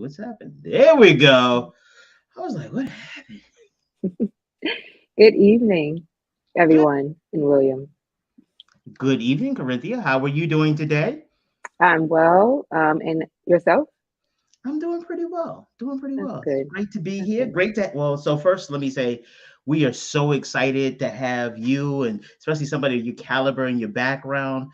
what's happened. There we go. I was like, what happened? Good evening, Good. everyone, and William. Good evening, Corinthia. How are you doing today? I'm well, and yourself? I'm doing pretty well. Doing pretty That's well. It's good. great to be That's here. good. Great to well. So first, let me say we are so excited to have you, and especially somebody of your caliber and your background,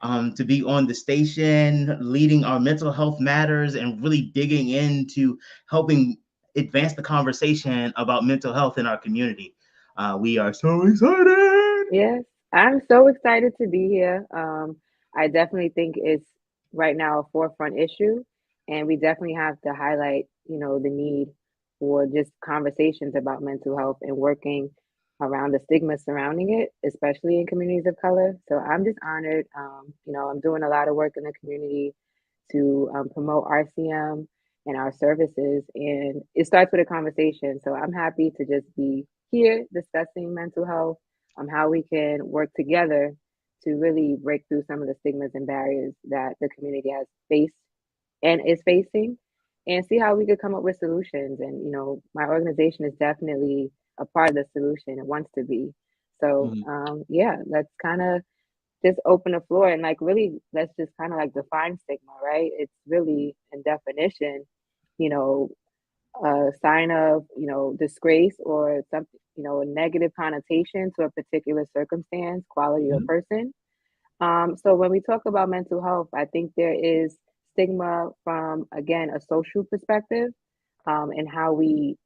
to be on the station, leading our mental health matters, and really digging into helping advance the conversation about mental health in our community. We are so excited. Yes, I'm so excited to be here. I definitely think it's right now a forefront issue, and we definitely have to highlight, the need for just conversations about mental health and working around the stigma surrounding it, especially in communities of color. So I'm just honored. I'm doing a lot of work in the community to promote RCM and our services, and it starts with a conversation. So I'm happy to just be here discussing mental health, how we can work together to really break through some of the stigmas and barriers that the community has faced and is facing, and see how we could come up with solutions. And, my organization is definitely a part of the solution. It wants to be. So, Mhm. yeah, let's kind of just open the floor and like really let's just kind of like define stigma, right? It's really in definition, you know, a sign of, disgrace or something, a negative connotation to a particular circumstance, quality, or Mhm. person. So when we talk about mental health, I think there is stigma from, again, a social perspective, and how we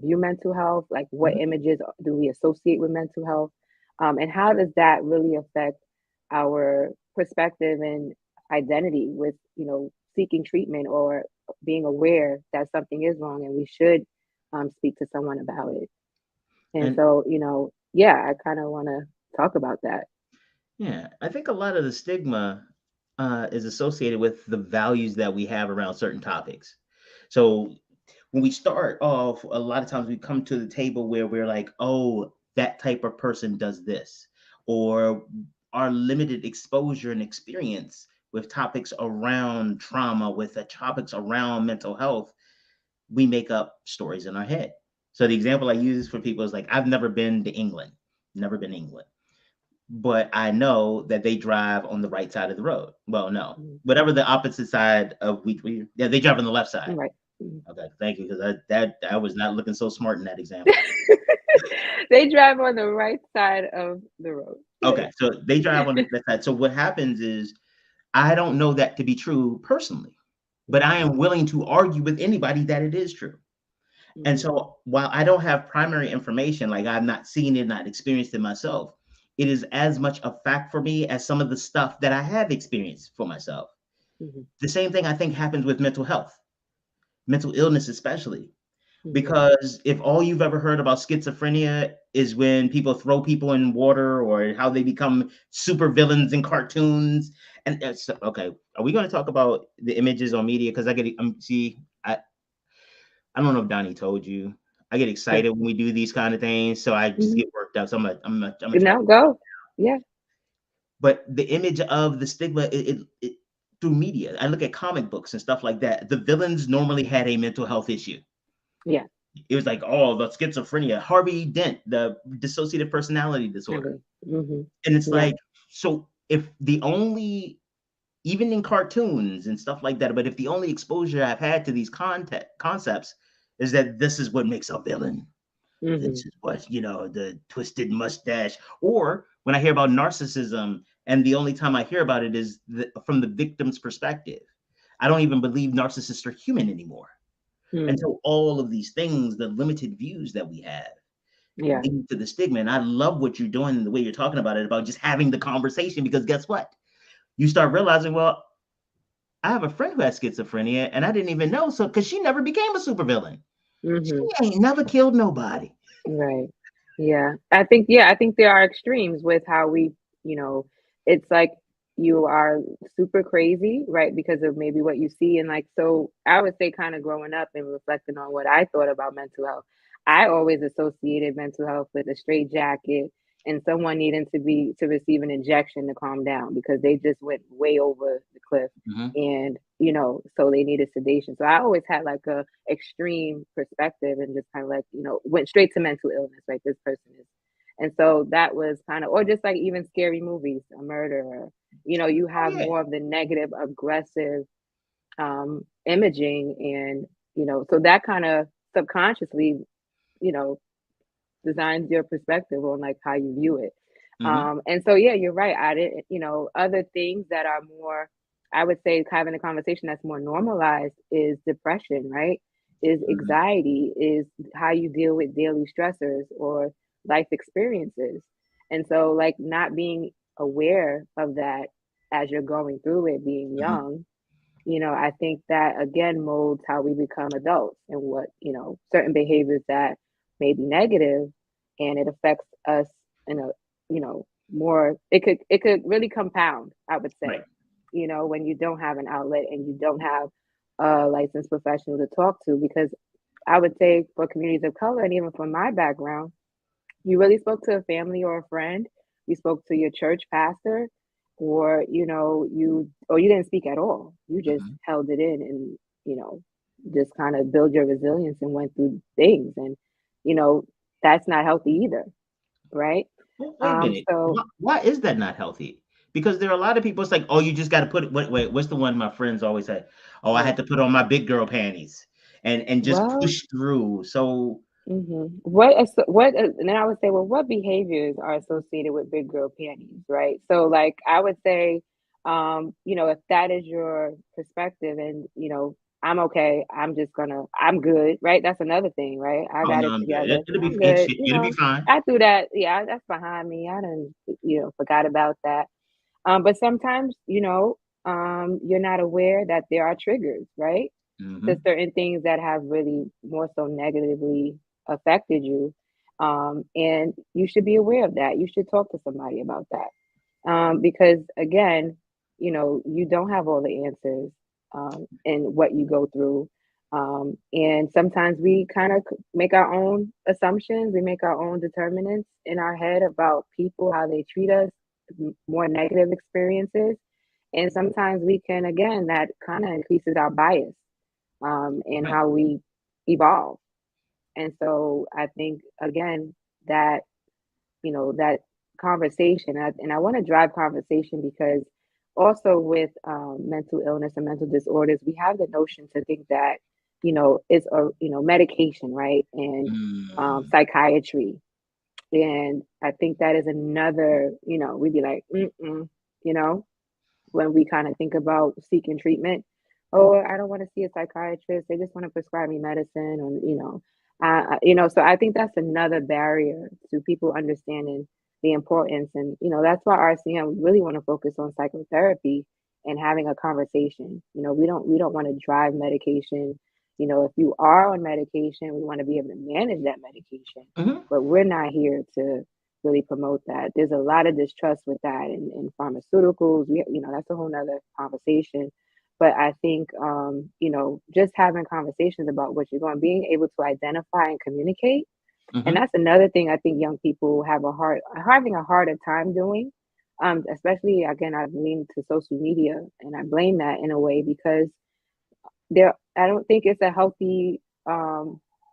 view mental health, like what Mhm. images do we associate with mental health, and how does that really affect our perspective and identity with, seeking treatment or being aware that something is wrong and we should speak to someone about it. And And so, yeah, I kind of want to talk about that. yeah, I think a lot of the stigma is associated with the values that we have around certain topics. So when we start off, a lot of times we come to the table where we're like, oh, that type of person does this, or our limited exposure and experience with topics around trauma, with the topics around mental health, we make up stories in our head. So the example I use for people is like, I've never been to England, never been to England, but I know that they drive on the right side of the road. Well, no, Mm, whatever the opposite side of yeah, they drive on the left side. right. Mm. Okay, thank you, because I was not looking so smart in that example. They drive on the right side of the road. Okay, so they drive on the left side. So what happens is I don't know that to be true personally, but I Mhm, am willing to argue with anybody that it is true. And mhm, so while I don't have primary information, like I've not seen it, not experienced it myself, it is as much a fact for me as some of the stuff that I have experienced for myself. mhm, The same thing I think happens with mental health, mental illness especially. mhm. Because if all you've ever heard about schizophrenia is when people throw people in water or how they become super villains in cartoons, and that's okay. Are we going to talk about the images on media? Because I get see, I don't know if Donnie told you. I get Yeah. excited when we do these kind of things, so I just Mhm. get worked up. So I'm gonna try. No, go. Yeah. But the image of the stigma, it through media. I look at comic books and stuff like that. The villains normally had a mental health issue. Yeah. It was like, oh, the schizophrenia, Harvey Dent, the dissociative personality I disorder. agree. Mhm. And it's Yeah. like, so if the only, even in cartoons and stuff like that, but if the only exposure I've had to these concepts is that this is what makes a villain, Mhm. this is what, the twisted mustache, or when I hear about narcissism, and the only time I hear about it is from the victim's perspective. I don't even believe narcissists are human anymore. And Mm. so all of these things, the limited views that we have, Yeah. lead to the stigma. And I love what you're doing and the way you're talking about it, about just having the conversation, because guess what? You start realizing, well, I have a friend who has schizophrenia and I didn't even know. So, because she never became a supervillain, she Mhm. ain't never killed nobody. Right. Yeah, I think there are extremes with how we, you know, it's like you are super crazy, right? Because of maybe what you see. And like, so I would say kind of growing up and reflecting on what I thought about mental health, I always associated mental health with a straight jacket, and someone needing to receive an injection to calm down because they just went way over the cliff, Hmm. and so they needed sedation. So I always had like a extreme perspective and just kind of like went straight to mental illness, like this person is. And so that was kind of, or just like even scary movies, a murder, you Oh have yeah. more of the negative aggressive imaging, and so that kind of subconsciously you know designs your perspective on like how you view it. Hmm. And so yeah, you're right. I didn't, other things that are more, I would say, having a conversation that's more normalized is depression, right? Is Hmm. anxiety, is how you deal with daily stressors or life experiences. And so like not being aware of that as you're going through it, being Hmm. young, I think that again molds how we become adults and what, certain behaviors that may be negative, and it affects us in a, more, it could really compound, I would say, Right. when you don't have an outlet and you don't have a licensed professional to talk to, because I would say for communities of color and even from my background, you really spoke to a family or a friend, you spoke to your church pastor, or you didn't speak at all. You just Hmm. held it in and, you know, just kind of build your resilience and went through things. And, you know, that's not healthy either, right? Well, wait a minute. So Why is that not healthy? Because there are a lot of people. It's like, oh, you just got to put it. Wait. What's the one my friends always say? Oh, I had what? to put on my big girl panties and just Well, push through. So and then I would say, well, what behaviors are associated with big girl panties, right? So, like, I would say, if that is your perspective, and I'm okay, I'm good, right? That's another thing, right? I oh got no, it I'm good. together, It'll be I'm good, it'll be fine. I threw that, yeah, that's behind me. I didn't, forgot about that. But sometimes, you're not aware that there are triggers, right? To Hmm. certain things that have really more so negatively affected you. And you should be aware of that. You should talk to somebody about that. Because again, you don't have all the answers in what you go through. And sometimes we kind of make our own assumptions, we make our own determinants in our head about people, how they treat us, more negative experiences. And sometimes we can, again, that kind of increases our bias in Right. how we evolve. And so I think again that that conversation, and I want to drive conversation because also with mental illness and mental disorders, we have the notion to think that it's a medication, right, and Mm. psychiatry, and I think that is another we'd be like, you know, when we kind of think about seeking treatment. Oh, I don't want to see a psychiatrist. They just want to prescribe me medicine, or So I think that's another barrier to people understanding the importance, and that's why RCM really want to focus on psychotherapy and having a conversation. We don't want to drive medication. If you are on medication, we want to be able to manage that medication, Hmm. but we're not here to really promote that. There's a lot of distrust with that in pharmaceuticals. That's a whole nother conversation. But I think, just having conversations about what you're going, being able to identify and communicate. And Hmm. that's another thing I think young people having a harder time doing. Especially again, I've leaned to social media, and I blame that in a way because I don't think it's a healthy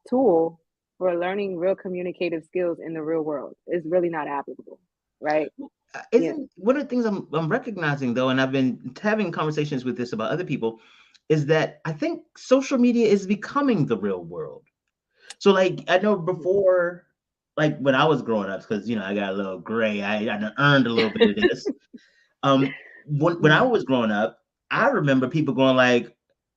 tool for learning real communicative skills in the real world. It's really not applicable, right? Yeah. Isn't one of the things I'm recognizing though, and I've been having conversations with this about other people, is that I think social media is becoming the real world. So like I know Mhm. before, like when I was growing up, because I got a little gray, I done earned a little bit of this. When I Mhm. was growing up, I remember people going like,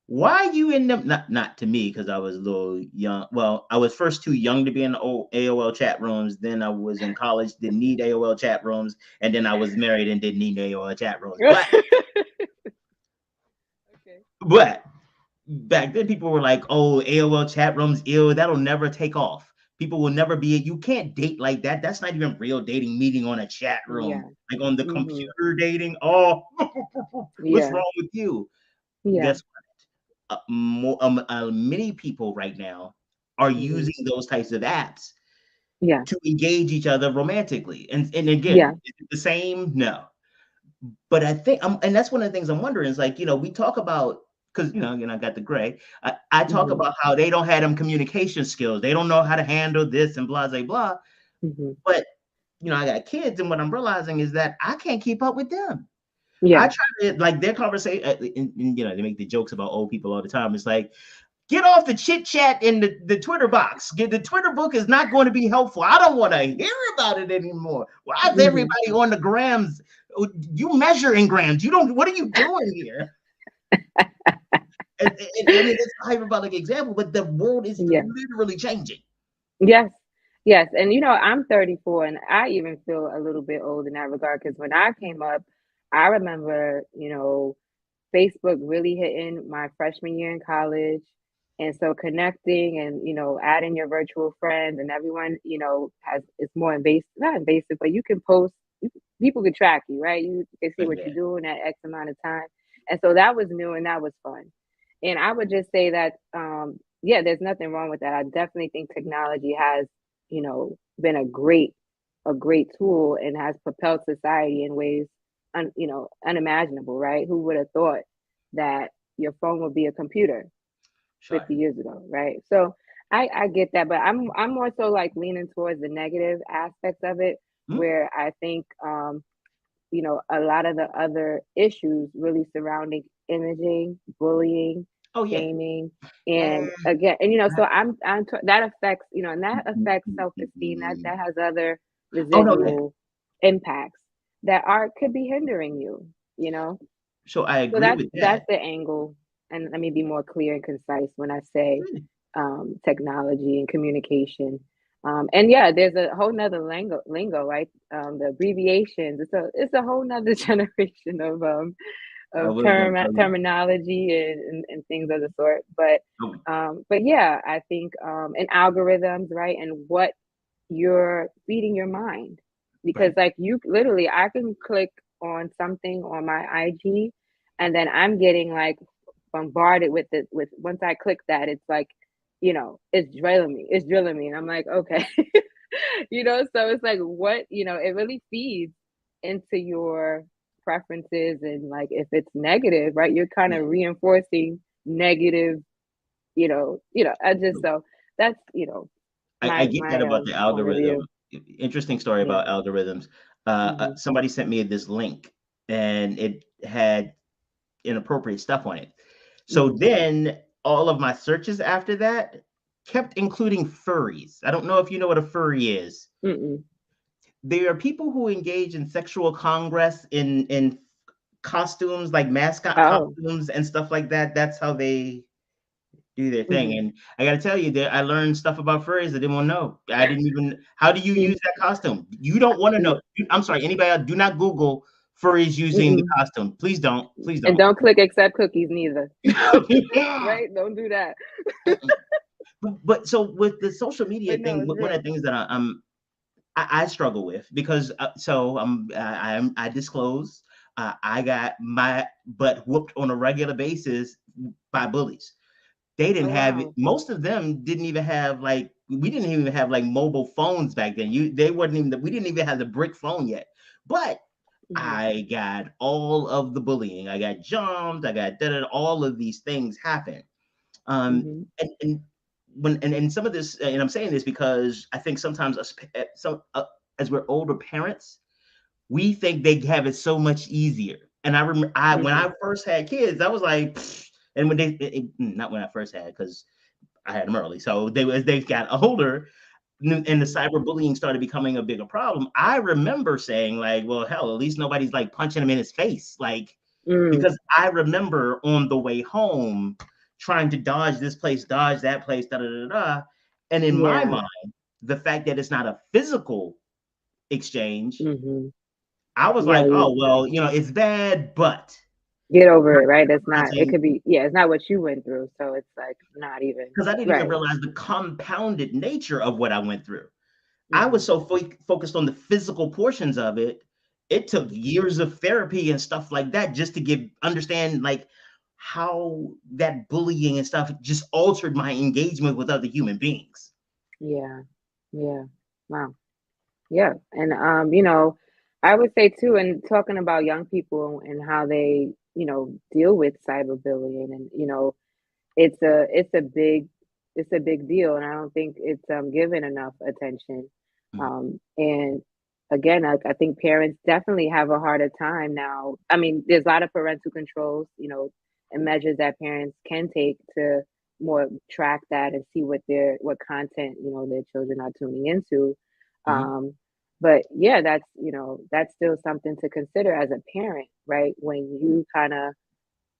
"Why are you in them?" Not to me because I was a little young. Well, I was first too young to be in the old AOL chat rooms. Then I was in college, didn't need AOL chat rooms, and then I was married and didn't need AOL chat rooms. Okay. But back then people were like, "Oh, AOL chat rooms, ew, that'll never take off. People will never be. You can't date like that. That's not even real dating. Meeting on a chat room, Yeah. like on the Mhm. computer dating. Oh, what's Yeah. wrong with you?" Yeah. Guess many people right now are using Mhm. those types of apps Yeah. to engage each other romantically. And again, Yeah. is it the same? No. But I think, and that's one of the things I'm wondering is like, we talk about, because, again, I got the gray. I talk Mhm. about how they don't have them communication skills. They don't know how to handle this and blah, blah, blah. Mhm. But, I got kids, and what I'm realizing is that I can't keep up with them. I Yeah. try to, like, their conversation, and, they make the jokes about old people all the time. It's like, get off the chit chat in the Twitter box. The Twitter book is not going to be helpful. I don't want to hear about it anymore. Why is Mhm. everybody on the grams? You measure in grams. You don't. What are you doing here? And I mean, it's a hyperbolic example, but the world is Yeah. literally changing. Yes. Yes. And I'm 34 and I even feel a little bit old in that regard because when I came up, I remember, Facebook really hitting my freshman year in college. And so connecting and, adding your virtual friends and everyone, has it's more invasive, not invasive, but you can post, people can track you, right? You can see But what yeah, you're doing at X amount of time. And so that was new and that was fun. And I would just say that, yeah, there's nothing wrong with that. I definitely think technology has, been a great tool and has propelled society in ways unimaginable, right? Who would have thought that your phone would be a computer sure. 50 years ago, right? So I get that, but I'm more so like leaning towards the negative aspects of it, Hmm? where I think a lot of the other issues really surrounding imaging, bullying, Oh yeah. shaming, Eh, and again, and so that affects, and that affects self-esteem. That has other oh no, yeah. residual impacts that are could be hindering you, you know. So I So agree that's with that's that. the angle, and let me be more clear and concise when I say technology and communication. And yeah, there's a whole nother lingo, right? The abbreviations. It's a whole nother generation I of was gonna tell you. terminology and things of the sort. But Oh, but yeah, I think and algorithms, right? And what you're feeding your mind. Because right. like you literally I can click on something on my IG and then I'm getting like bombarded with it with once I click that it's like, it's drilling me and I'm like, okay. So it's like what, it really feeds into your preferences and like if it's negative, right? You're kind Yeah. of reinforcing negative, I just so that's, I my get that my about the point of algorithm. view. Interesting story Yeah. about algorithms. Mhm. Somebody sent me this link, and it had inappropriate stuff on it. So Mhm. then all of my searches after that kept including furries. I don't know if you know what a furry is. Mm-mm. There are people who engage in sexual congress in costumes like mascot Oh. costumes and stuff like that. That's how they do their thing. Mhm. And I got to tell you that I learned stuff about furries I didn't want to know. I didn't even. How do you use Mm. that costume? You don't want to know. Yeah. I'm sorry. Anybody else? Do not Google furries using the Mm-mm. costume. Please don't. Please And don't. don't click accept cookies neither. Right? Don't do that. But so with the social media But no, thing, it's one of real. the things that I struggle with because so I disclose I got my butt whooped on a regular basis by bullies. They didn't Oh have it. wow. Most of them didn't even have like we didn't even have like mobile phones back then. They wasn't even we didn't even have the brick phone yet. But Mhm. I got all of the bullying. I got jumped. I got all of these things happen. Mhm. And when and some of this, and I'm saying this because I think sometimes as we're older parents, we think they have it so much easier. And I remember when Mhm. I first had kids, I was like, "Pfft," and when not when I first had because I had them early, so as they got older, and the Mhm. cyberbullying started becoming a bigger problem. I remember saying like, well, hell, at least nobody's like punching him in his face, like Mm. because I remember on the way home trying to dodge this place, dodge that place, da da da da. And in my Yeah. mind, the fact that it's not a physical exchange, Mhm. I was Yeah, like, oh you well, it's bad, but get over it, right? That's not it realizing could be yeah, it's not what you went through, so it's like not even because I didn't even right. realize the compounded nature of what I went through. I was Mhm. so focused on the physical portions of it. It took years of therapy and stuff like that just to understand like how that bullying and stuff just altered my engagement with other human beings. Yeah. Yeah. Wow. Yeah. And I would say too, and talking about young people and how they, deal with cyberbullying, and it's a big deal, and I don't think it's given enough attention. Mhm, And again, I think parents definitely have a harder time now. I mean, there's a lot of parental controls, and measures that parents can take to more track that and see what content their children are tuning into. mhm. Um, but yeah, that's still something to consider as a parent, right? When you kind of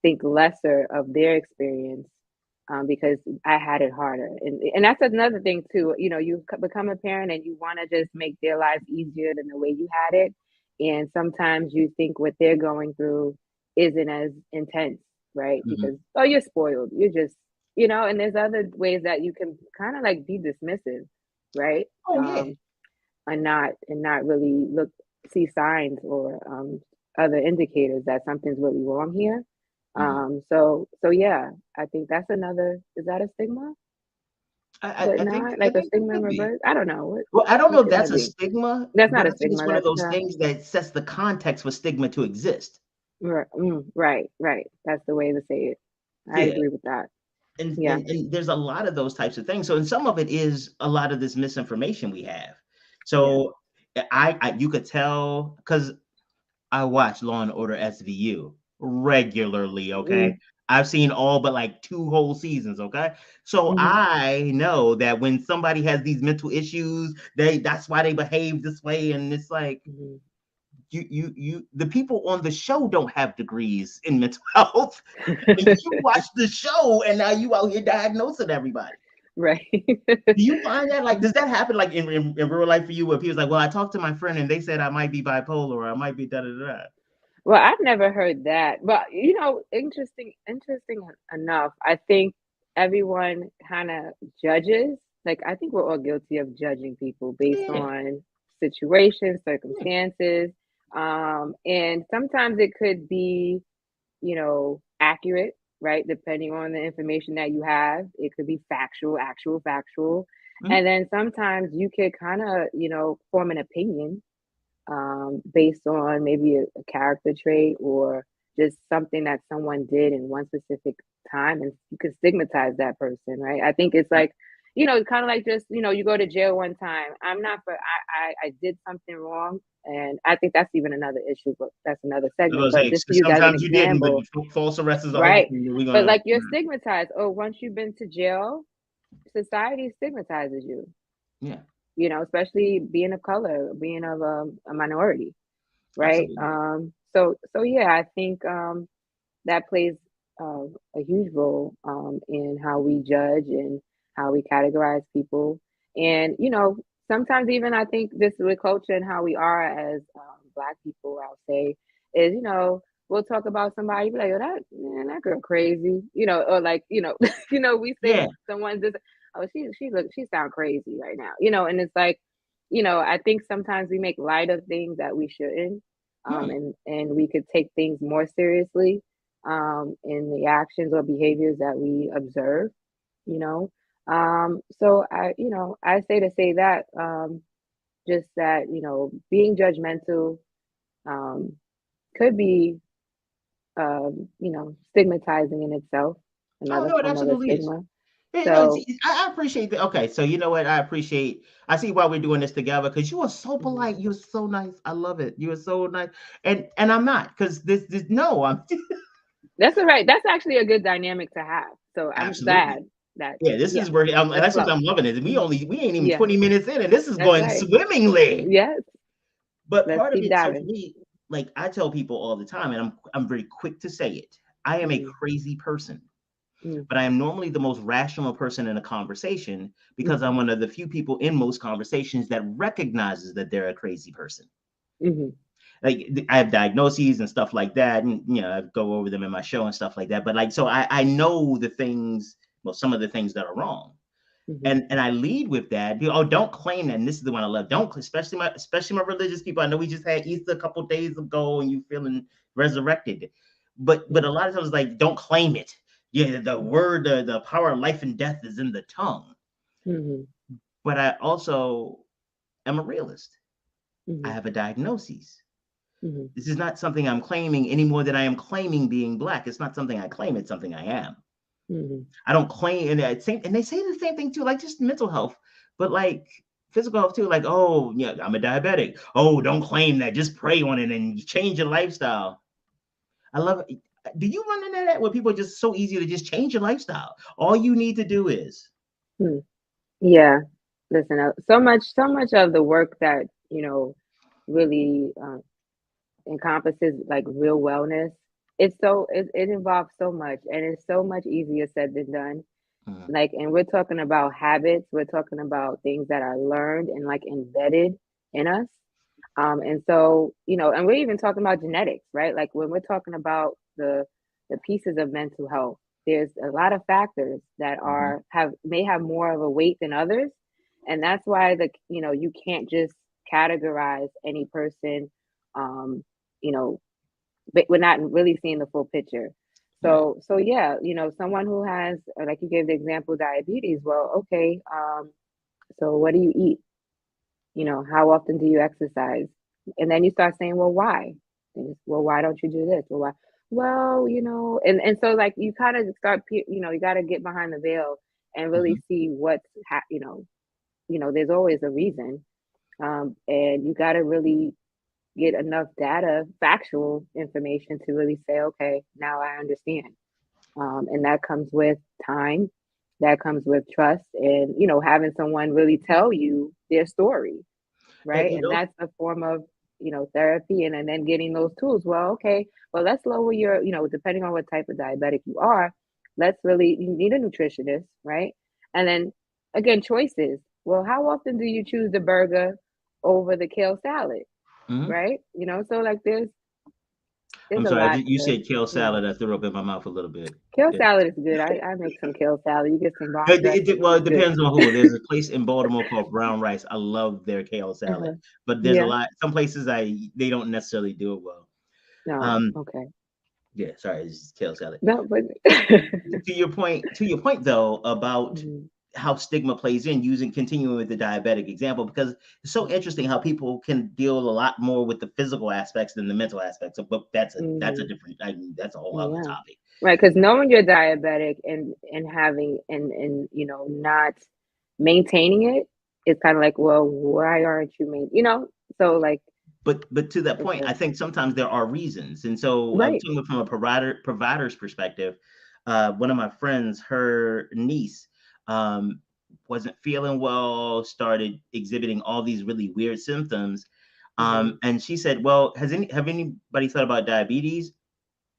think lesser of their experience, because I had it harder, and that's another thing too. You become a parent and you want to just make their lives easier than the way you had it, and sometimes you think what they're going through isn't as intense, right? Mhm. Because oh, you're spoiled, you're just and there's other ways that you can kind of like be dismissive, right? Oh yeah. And not really see signs or other indicators that something's really wrong here. Mhm. So yeah, I think that's another. Is that a stigma? I, But I think not I like a think it stigma in could be. reverse. I don't know Well, I don't know what if could that's that a be. stigma, That's not but a I think it's stigma. one of That's those things that sets the context for stigma to exist. right, right. That's the way to say it. I Yeah. agree with that. and, Yeah, and and there's a lot of those types of things. So, and some of it is a lot of this misinformation we have. yeah. So, I you could tell because I watch Law and Order SVU regularly. Okay, Mm, I've seen all but like two whole seasons. Okay, so mm-hmm, I know that when somebody has these mental issues, that's why they behave this way, and it's like hmm. the people on the show don't have degrees in mental health. You watch the show and now you out here diagnosing everybody. Right. Do you find that like does that happen like in real life for you where people's like, well, I talked to my friend and they said I might be bipolar or I might be da da da. Well, I've never heard that, but interesting enough. I think everyone kind of judges. Like, I think we're all guilty of judging people based Yeah, on situations, yeah. circumstances, and sometimes it could be, accurate, right? Depending on the information that you have, it could be factual, actual, factual, Mhm. and then sometimes you could kind of, form an opinion based on maybe a character trait or just something that someone did in one specific time, and you can stigmatize that person, right? I think it's like, kind of like just, you go to jail one time. I'm not for I did something wrong, and I think that's even another issue, but that's another I segment. was gonna But say just to use as an sometimes you didn't, but example, false arrest is the other right? thing that we're But gonna. like you're stigmatized. Oh, once you've been to jail, society stigmatizes you, Yeah, especially being of color, being of a minority, right? absolutely. So yeah, I think that plays a huge role in how we judge and how we categorize people, and sometimes even I think this with culture and how we are as Black people, I'll say, is we'll talk about somebody, be like, oh, that man, that girl crazy, or like we say Yeah. someone's this, oh, she sound crazy right now, and it's like, I think sometimes we make light of things that we shouldn't, Hmm. and we could take things more seriously in the actions or behaviors that we observe, you know. So I say that just that, being judgmental um, could be, stigmatizing in itself, Oh another no, it form of a absolutely is. stigma. Yeah, no, So, I appreciate that. Okay, so you know what? I appreciate. I see why we're doing this together because you are so mhm. polite. You're so nice. I love it. You are so nice, and I'm not because this no, I'm That's all right. That's actually a good dynamic to have. So I'm absolutely. glad that, Yeah, this yeah, is where and let's that's what flow. I'm loving it. Mhm. We ain't even Yeah, 20 minutes in, and this is that's going right. swimmingly. Yes, But let's part of keep it, so for diving. me, like I tell people all the time, and I'm very quick to say it. I am a Mm-hmm. crazy person, Mm-hmm. but I am normally the most rational person in a conversation because I'm one of the few people in most conversations that recognizes that they're a crazy person. Mm-hmm. Like I have diagnoses and stuff like that, and I go over them in my show and stuff like that. But like, so I know the things, well, some of the things that are wrong, Mm-hmm. and I lead with that. Oh, don't claim that. And this is the one I love. Don't, especially my religious people. I know we just had Easter a couple days ago, and you feeling resurrected, but a lot of times like don't claim it. Yeah, the word, the power of life and death is in the tongue. Mm-hmm. But I also am a realist. I Mhm. have a diagnosis. Mhm. This is not something I'm claiming any more than I am claiming being black. It's not something I claim, it's something I am. Mhm. I don't claim, and they say the same thing too, like just mental health, but like physical health too. Like, oh yeah, I'm a diabetic. Oh, don't claim that. Just pray on it and change your lifestyle. I love it. Do you run into that where people are just so easy to just change your lifestyle? All you need to do is. Hmm. Yeah. Listen, so much of the work that really encompasses like real wellness. It involves so much, and it's so much easier said than done. Mhm, Like, and we're talking about habits. We're talking about things that are learned and like embedded in us. And so, and we're even talking about genetics, right? Like when we're talking about the pieces of mental health, there's a lot of factors that mhm. are have may have more of a weight than others. And that's why you can't just categorize any person, um, you know, but we're not really seeing the full picture. Right. So yeah, someone who has, like you gave the example, diabetes. Well, okay, so what do you eat? How often do you exercise? And then you start saying, well, why? Well, why don't you do this? Well, why? Well, and so like you kind of start, you got to get behind the veil and really Mhm. see there's always a reason, and you got to really get enough data, factual information to really say, okay, now I understand. And that comes with time, that comes with trust, and having someone really tell you their story, It, right? it And also, that's a form of therapy, and then getting those tools. Well, okay, well, let's lower your, depending on what type of diabetic you are, you need a nutritionist, right? And then again, choices. Well, how often do you choose the burger over the kale salad, mhm. right? So like there's I'm a sorry. lot You to said kale yeah. salad. I threw up in my mouth a little bit. Kale salad is good. I make some kale salad. You get some bomb dressing, Well, it's it good. depends on who. There's a place in Baltimore called Brown Rice. I love their kale salad, Uh-huh. but there's a Yeah. lot. Some places they don't necessarily do it well. No. Um, Okay. yeah, sorry, it's just kale salad. No, but To your point though about Mhm, how stigma plays in using continuing with the diabetic example, because it's so interesting how people can deal a lot more with the physical aspects than the mental aspects of, but that's a mhm, different, I mean, that's a whole other yeah. topic. Right, because knowing you're diabetic and having and not maintaining it is kind of like, well, why aren't you so like But to that it's point, a I think sometimes there are reasons, and so right. talking from a provider's perspective, one of my friends, her niece, um, wasn't feeling well, started exhibiting all these really weird symptoms, Hmm. and she said, "Well, have anybody thought about diabetes?"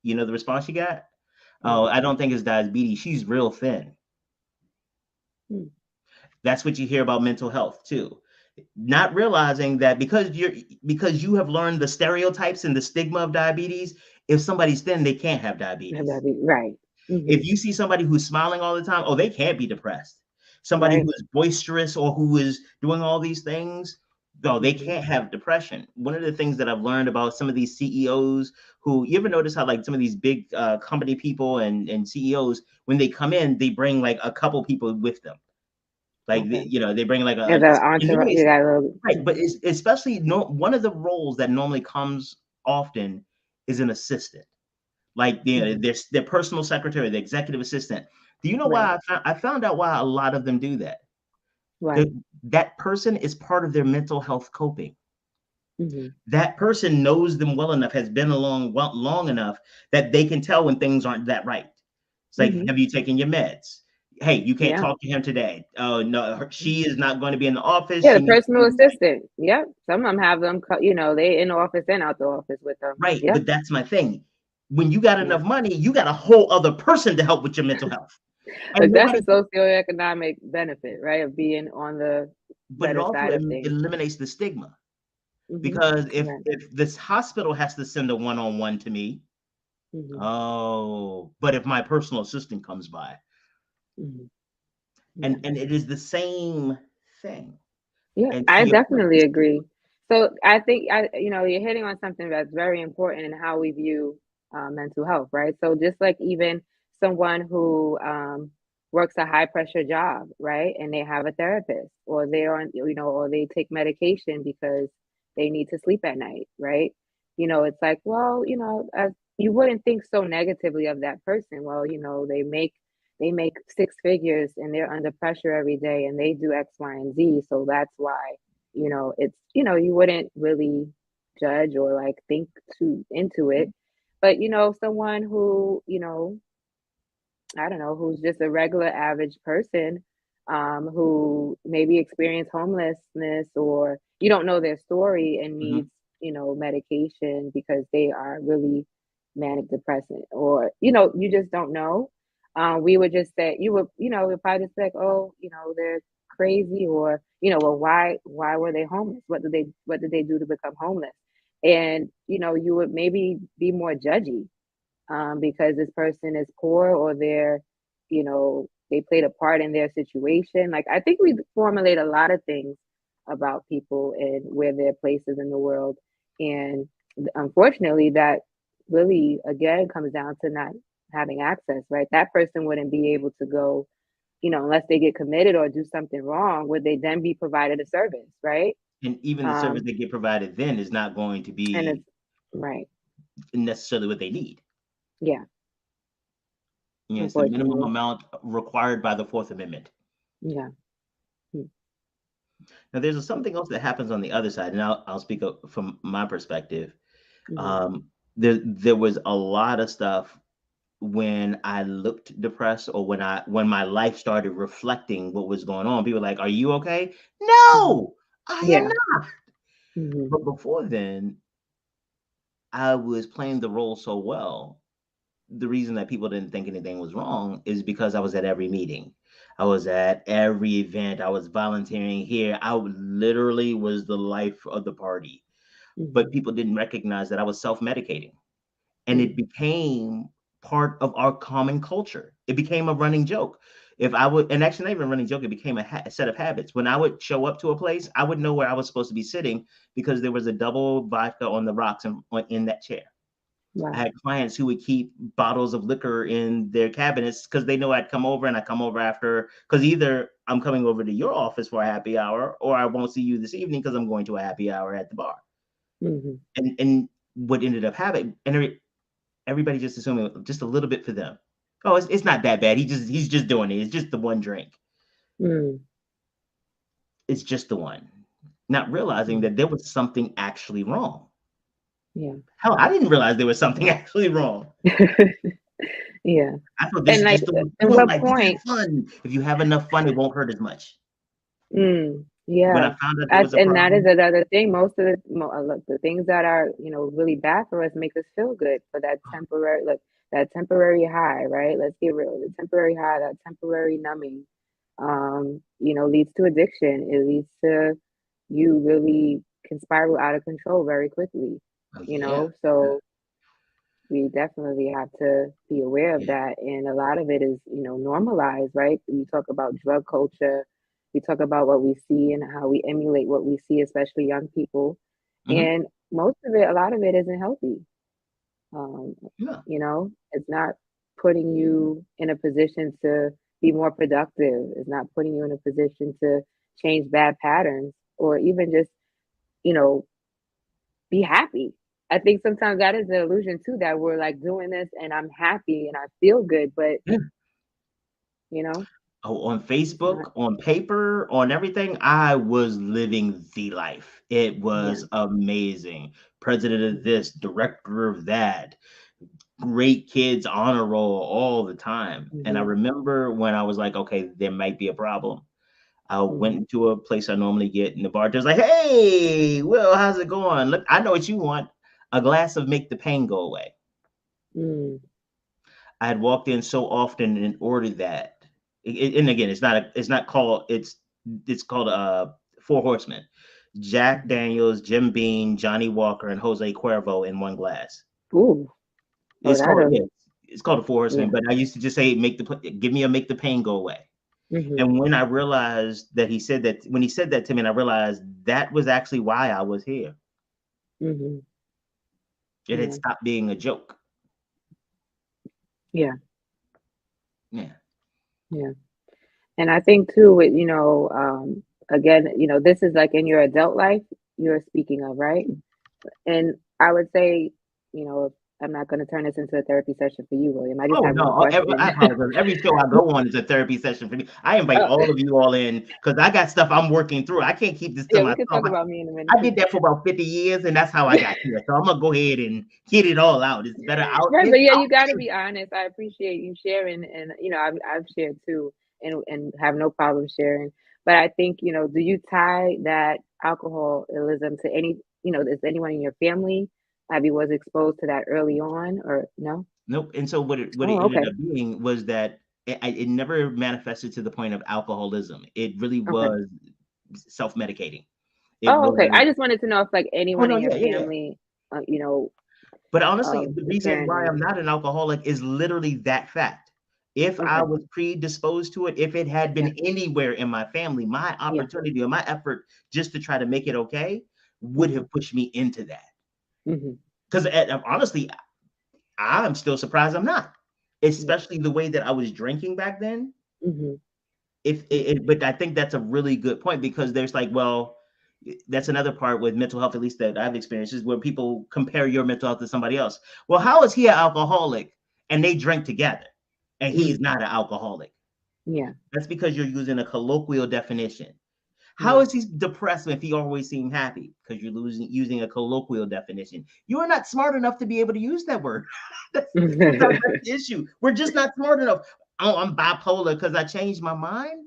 You know the response she got? "Oh, Hmm. I don't think it's diabetes. She's real thin." That's what you hear about mental health too. Not realizing that because you have learned the stereotypes and the stigma of diabetes, if somebody's thin, they can't have diabetes. Right. Hmm. If you see somebody who's smiling all the time, oh, they can't be depressed. Somebody Right. who is boisterous or who is doing all these things, no, they Hmm. can't have depression. One of the things that I've learned about some of these CEOs who, you ever notice how like some of these big company people and CEOs, when they come in, they bring like a couple people with them. Like Okay. they bring like As a an and entourage, normally you got a little. right, but it's especially no one of the roles that normally comes often is an assistant, like Hmm. their personal secretary, the executive assistant. Do you know Right. why I found out why a lot of them do that? Right. The, that person is part of their mental health coping. Hmm. That person knows them well enough, has been along long enough that they can tell when things aren't that right. It's like, Hmm. have you taken your meds? Hey, you can't Yeah. talk to him today. Oh no, she is not going to be in the office. Yeah, She the needs to personal be assistant. Yep. Some of them have them, they in the office and out the office with them. right. Yep. But that's my thing. When you got Yeah. enough money, you got a whole other person to help with your mental health, and Like that's a nobody. socioeconomic benefit, right? Of being on the But it better also side of things. eliminates the stigma Hmm. because Correct. if this hospital has to send a one-on-one to me, Hmm. oh, but if my personal assistant comes by, Hmm. Yeah. and it is the same thing. Yeah, And to I your point, definitely agree. So I think you're hitting on something that's very important in how we view mental health, right? So just like even someone works a high pressure job, right? And they have a therapist, or they're on, or they take medication because they need to sleep at night, right? It's like, well, as you wouldn't think so negatively of that person. Well, they make six figures and they're under pressure every day and they do X, Y, and Z. So that's why, it's, you wouldn't really judge or like think too into it. But, someone who, I don't know, who's just a regular average person, who maybe experienced homelessness, or you don't know their story and Mhm. needs, medication because they are really manic depressant, or, you just don't know. We would just say, we'd probably just be like, oh, they're crazy, or, well, why were they homeless? What did they do to become homeless? And, you would maybe be more judgy, because this person is poor, or they played a part in their situation. Like, I think we formulate a lot of things about people and where their place is in the world. And unfortunately, that really, again, comes down to not having access, right? That person wouldn't be able to go, unless they get committed or do something wrong, would they then be provided a service, right? And even the service Um, they get provided then is not going to and it's be right. necessarily what they need. Yeah, It's the minimum unfortunately. amount required by the Fourth Amendment. Yeah. Now, there's something else that happens on the other side, and I'll speak up from my perspective. Mm-hmm. There was a lot of stuff when I looked depressed, or when my life started reflecting what was going on. People were like, "Are you okay?" Hmm. No, I am Yeah. not. Hmm. But before then, I was playing the role so well. The reason that people didn't think anything was wrong is because I was at every meeting. I was at every event. I was volunteering here. Literally was the life of the party. But Hmm. people didn't recognize that I was self-medicating. And it Mm. became part of our common culture. It became a running joke. If I would, and actually not even a running joke, it became a set of habits. When I would show up to a place, I would know where I was supposed to be sitting because there was a double vodka on the rocks in that chair. I Wow. had clients who would keep bottles of liquor in their cabinets because they know I'd come over, and I come over after, because either I'm coming over to your office for a happy hour, or I won't see you this evening because I'm going to a happy hour at the bar. Hmm. And what ended up happening, and everybody just assuming just a little bit for them. Oh, it's not that bad. He's just doing it. It's just the one drink. Mm. It's just the one. Not realizing Mm. that there was something actually wrong. Yeah. Hell, I didn't realize there was something actually wrong. Yeah. I thought this And is like, just the one at doing what life. Just have point? fun. If you have enough fun, it won't hurt as much. When I Yeah. found out there That's, was a and that is problem, another thing. Most of look, the things that are, really bad for us make us feel good for that temporary, like that temporary high, right? Let's get real. The temporary high, that temporary numbing, leads to addiction. It leads to, you really can spiral out of control very quickly, oh yeah, so we definitely have to be aware of yeah. that. And a lot of it is, normalized, right? We talk about drug culture, we talk about what we see and how we emulate what we see, especially young people. Hmm. And most of it, a lot of it isn't healthy. Um, Yeah. it's not putting you in a position to be more productive. It's not putting you in a position to change bad patterns, or even just, you know, be happy. I think sometimes that is the illusion too, that we're like doing this and I'm happy and I feel good, but Yeah. you know, Oh, on it's not. Facebook, on paper, on everything, I was living the life. It Yeah. was amazing. President of Mhm. this, director of that, great kids honor roll all the time. And I Mhm. remember when I was like, okay, there might be a problem. I went Mhm. into a place I normally get, and the bartender's like, "Hey, Will, how's it going? Look, I know what you want. A glass of make the pain go away." Mm. I had walked in so often and ordered that. And again, it's not called it's called Four Horsemen: Jack Mhm. Daniels, Jim Beam, Johnny Walker, and Jose Cuervo in one glass. Ooh. Oh, It's called, that'll. yeah, it's called a Four Horsemen. Yeah. But I used to just say, give me a make the pain go away." Mhm. And when I realized that when he said that to me, and I realized that was actually why I was here. Mhm. It had Yeah. stopped being a joke. Yeah. Yeah. Yeah. And I think too, with again, this is like in your adult life you're speaking of, right? And I would say, you know, I'm not going to turn this into a therapy session for you, William. I just Oh have one no, question. I apologize. Every show I go on is a therapy session for me. I invite Oh, all of you all in because I got stuff I'm working through. I can't keep this to yeah, we could myself. talk about me in a minute I too. did that for about 50 years, and that's how I got here. So I'm gonna go ahead and get it all out. It's better out Right, than but yeah, out. you got to be honest. I appreciate you sharing, and I've shared too, and have no problem sharing. But I think do you tie that alcoholism to any? Is anyone in your family have you was exposed to that early on, or no? Nope. And so what it Oh, ended okay, up being was that it never manifested to the point of alcoholism. It really okay. was self-medicating. It Oh, okay. was. I just wanted to know if like Oh anyone no, in your yeah, yeah, yeah. family, uh, you know, But honestly, the reason experienced why I'm any. not an alcoholic is literally that fact. If I Okay, was predisposed to it, if it had yeah, been anywhere in my family, my yeah, opportunity or my effort just to try to make it okay would mhm, have pushed me into that. mhm, Because honestly, I'm still surprised I'm not, yeah, especially the way that I was drinking back then. mhm, If yeah, but I think that's a really good point because there's like, well, that's another part with mental health, at least that I've experienced, is where people compare your mental health to somebody else. Well, how is he an alcoholic and they drink together and he is mm, not an alcoholic? yeah, That's because you're using a colloquial definition. How yeah. is he depressed if he always seemed happy? Because you're using a colloquial definition. You are not smart enough to be able to use that word. That's the issue. We're just not smart enough. Oh, I'm bipolar because I changed my mind.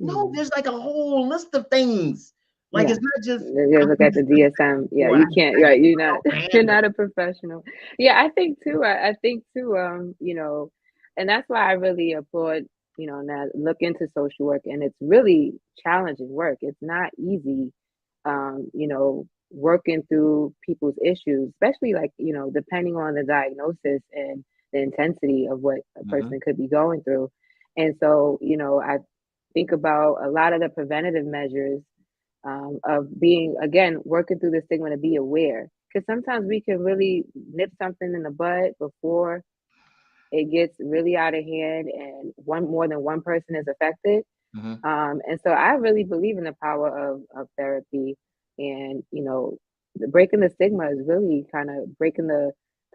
No, Mhm. there's like a whole list of things. Like Yeah. it's not just You I'm look at the predisposed DSM. Yeah, or you can't. I Right, you're not. feel You're random. not a professional. Yeah, I think too. I think too. And that's why I really applaud. Now look into social work, and it's really challenging work. It's not easy. Working through people's issues, especially like depending on the diagnosis and the intensity of what a Mhm, person could be going through. And so, I think about a lot of the preventative measures of being again working through the stigma to be aware because sometimes we can really nip something in the bud before it gets really out of hand and one more than one person is affected. mhm, And so I really believe in the power of therapy, and breaking the stigma is really kind of breaking the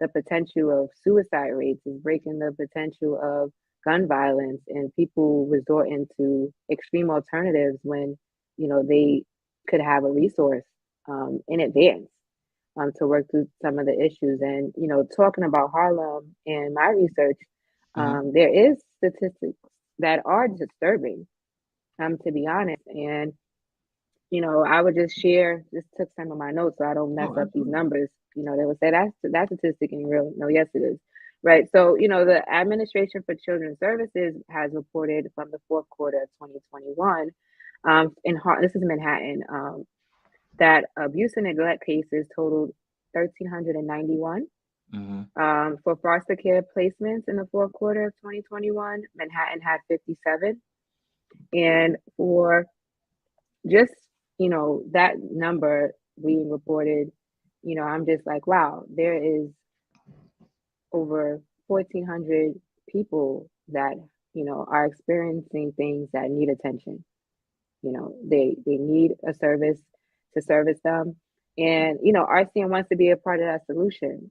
potential of suicide rates, is breaking the potential of gun violence and people resorting to extreme alternatives when they could have a resource in advance to work through some of the issues. And talking about Harlem and my research, mhm. there is statistics that are disturbing, to be honest. And I would just took some of my notes so I don't mess Oh, up these absolutely. numbers. They would say that statistic ain't real. No, yes it is. Right. So, the Administration for Children's Services has reported from the fourth quarter of 2021, this is Manhattan, that abuse and neglect cases totaled 1,391. Mhm, For foster care placements in the fourth quarter of 2021, Manhattan had 57. And for just that number being reported, I'm just like, wow, there is over 1,400 people that are experiencing things that need attention. They need a service to service them, and RCN wants to be a part of that solution,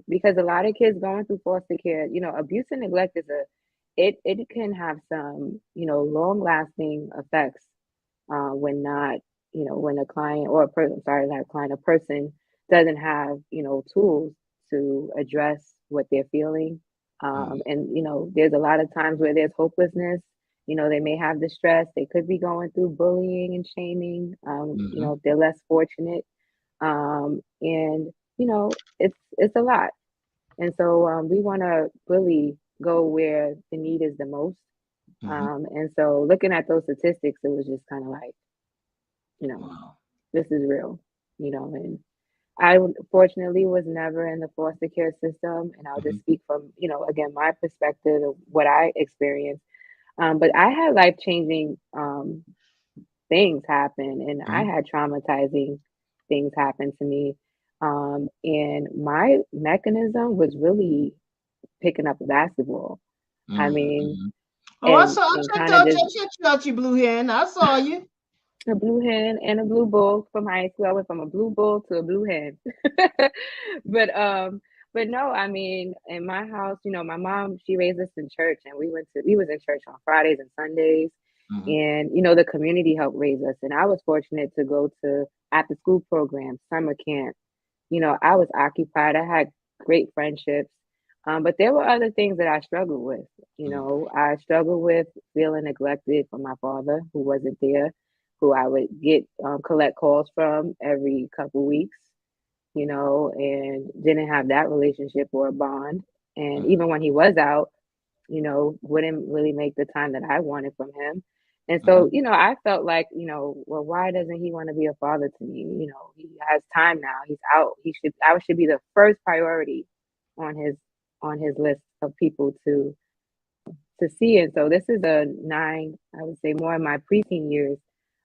because a lot of kids going through foster care, abuse and neglect is a it can have some long lasting effects when not, when a client or a person, sorry, not a client, a person doesn't have, tools to address what they're feeling. mhm, And, there's a lot of times where there's hopelessness. They may have distress. They could be going through bullying and shaming, mhm, if they're less fortunate. And, it's a lot. And so we want to really go where the need is the most. mhm. And so looking at those statistics, it was just kind of like, you know, Wow. this is real, and fortunately was never in the foster care system. And I'll just Mhm, speak from, again, my perspective of what I experienced. But I had life changing things happen, and I mhm, had traumatizing things happen to me. And my mechanism was really picking up a basketball. I mhm, mean, mhm. Oh, I saw. and kind of just I checked you out, you blue hen. I saw you. a blue hen and a blue bull from high school. I went from a blue bull to a blue hen. but but no, I mean, in my house, my mom, she raised us in church, and we was in church on Fridays and Sundays. Hmm. And the community helped raise us, and I was fortunate to go to after school programs, summer camp. I was occupied. I had great friendships. But there were other things that I struggled with. I struggled with feeling neglected from my father, who wasn't there, who I would get collect calls from every couple weeks, and didn't have that relationship or a bond. And Hmm. even when he was out, wouldn't really make the time that I wanted from him. And so, Hmm. I felt like, well, why doesn't he want to be a father to me? He has time now. He's out. I should be the first priority on his list of people to see. And so this is a nine, I would say more in my preteen years,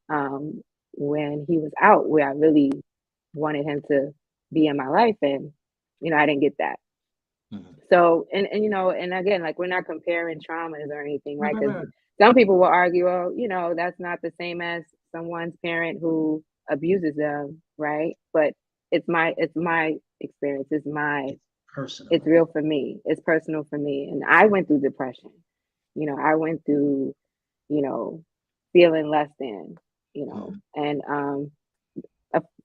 um, when he was out, where I really wanted him to be in my life. And, I didn't get that. Hmm. So, and again, like, we're not comparing traumas or anything, Right, right? right, Because right. some people will argue, oh, that's not the same as someone's parent who abuses them, right? But it's my experience. It's It's personal. real for me. It's personal for me. And I went through depression. I went through, you know, feeling less than, Hmm. and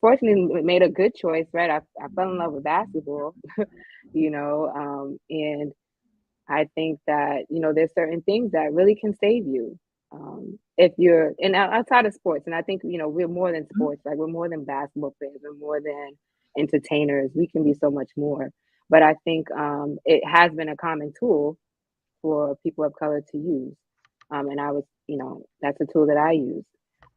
fortunately made a good choice, right? I fell in love with basketball, and I think that, there's certain things that really can save you. If you're and outside of sports, and I think, we're more than sports, like, we're more than basketball players, we're more than entertainers. We can be so much more. But I think it has been a common tool for people of color to use. And that's a tool that I use.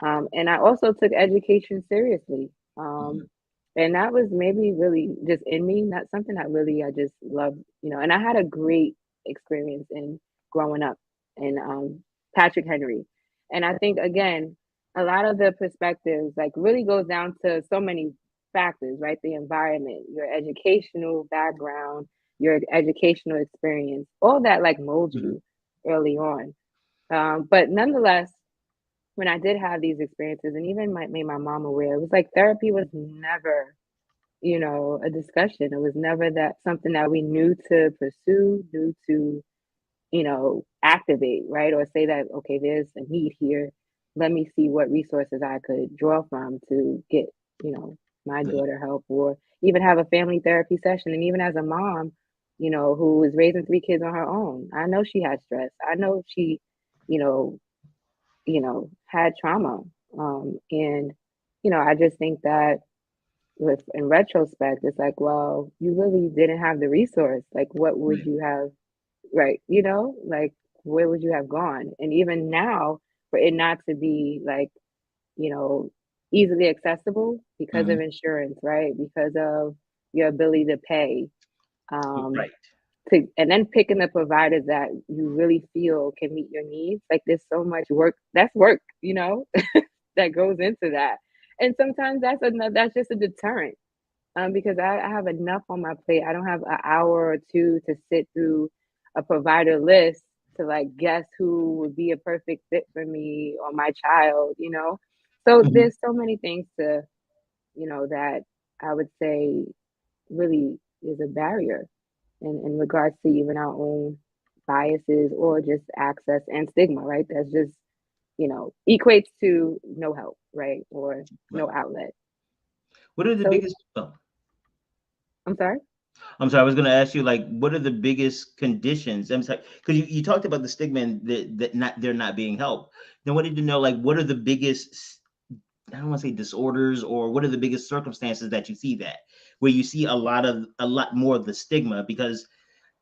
And I also took education seriously. Hmm. And that was maybe really just in me, not something that really I just love, and I had a great experience in growing up in Patrick Henry. And I think, again, a lot of the perspectives like really goes down to so many factors, right? The environment, your educational background, your educational experience, all that like molds Hmm. you early on. But nonetheless, when I did have these experiences, and even made my mom aware, it was like therapy was never, a discussion. It was never that something that we knew to pursue, knew to, activate, right? Or say that, okay, there's a need here. Let me see what resources I could draw from to get, my Good. daughter help, or even have a family therapy session. And even as a mom, who is raising three kids on her own, I know she had stress. I know she, you know, had trauma. And, I just think that with in retrospect, it's like, well, you really didn't have the resource. Like, what would Right. you have, right? Like, where would you have gone? And even now, for it not to be like, you know, easily accessible because of Hmm. insurance, right? Because of your ability to pay. Um, Right. and then picking the providers that you really feel can meet your needs. Like, there's so much work. That's work, that goes into that. And sometimes that's just a deterrent. Because I have enough on my plate. I don't have an hour or two to sit through a provider list to like guess who would be a perfect fit for me or my child. So Hmm. there's so many things that I would say really is a barrier in regards to even our own biases or just access and stigma, right? That's just, equates to no help, right? Or Right. no outlet. What are the So biggest? Oh, I'm sorry. I'm sorry. I was going to ask you, like, what are the biggest conditions? I'm sorry, because you talked about the stigma and that not they're not being helped. Then wanted to know, like, what are the biggest? I don't want to say disorders, or what are the biggest circumstances that you see that where you see a lot more of the stigma because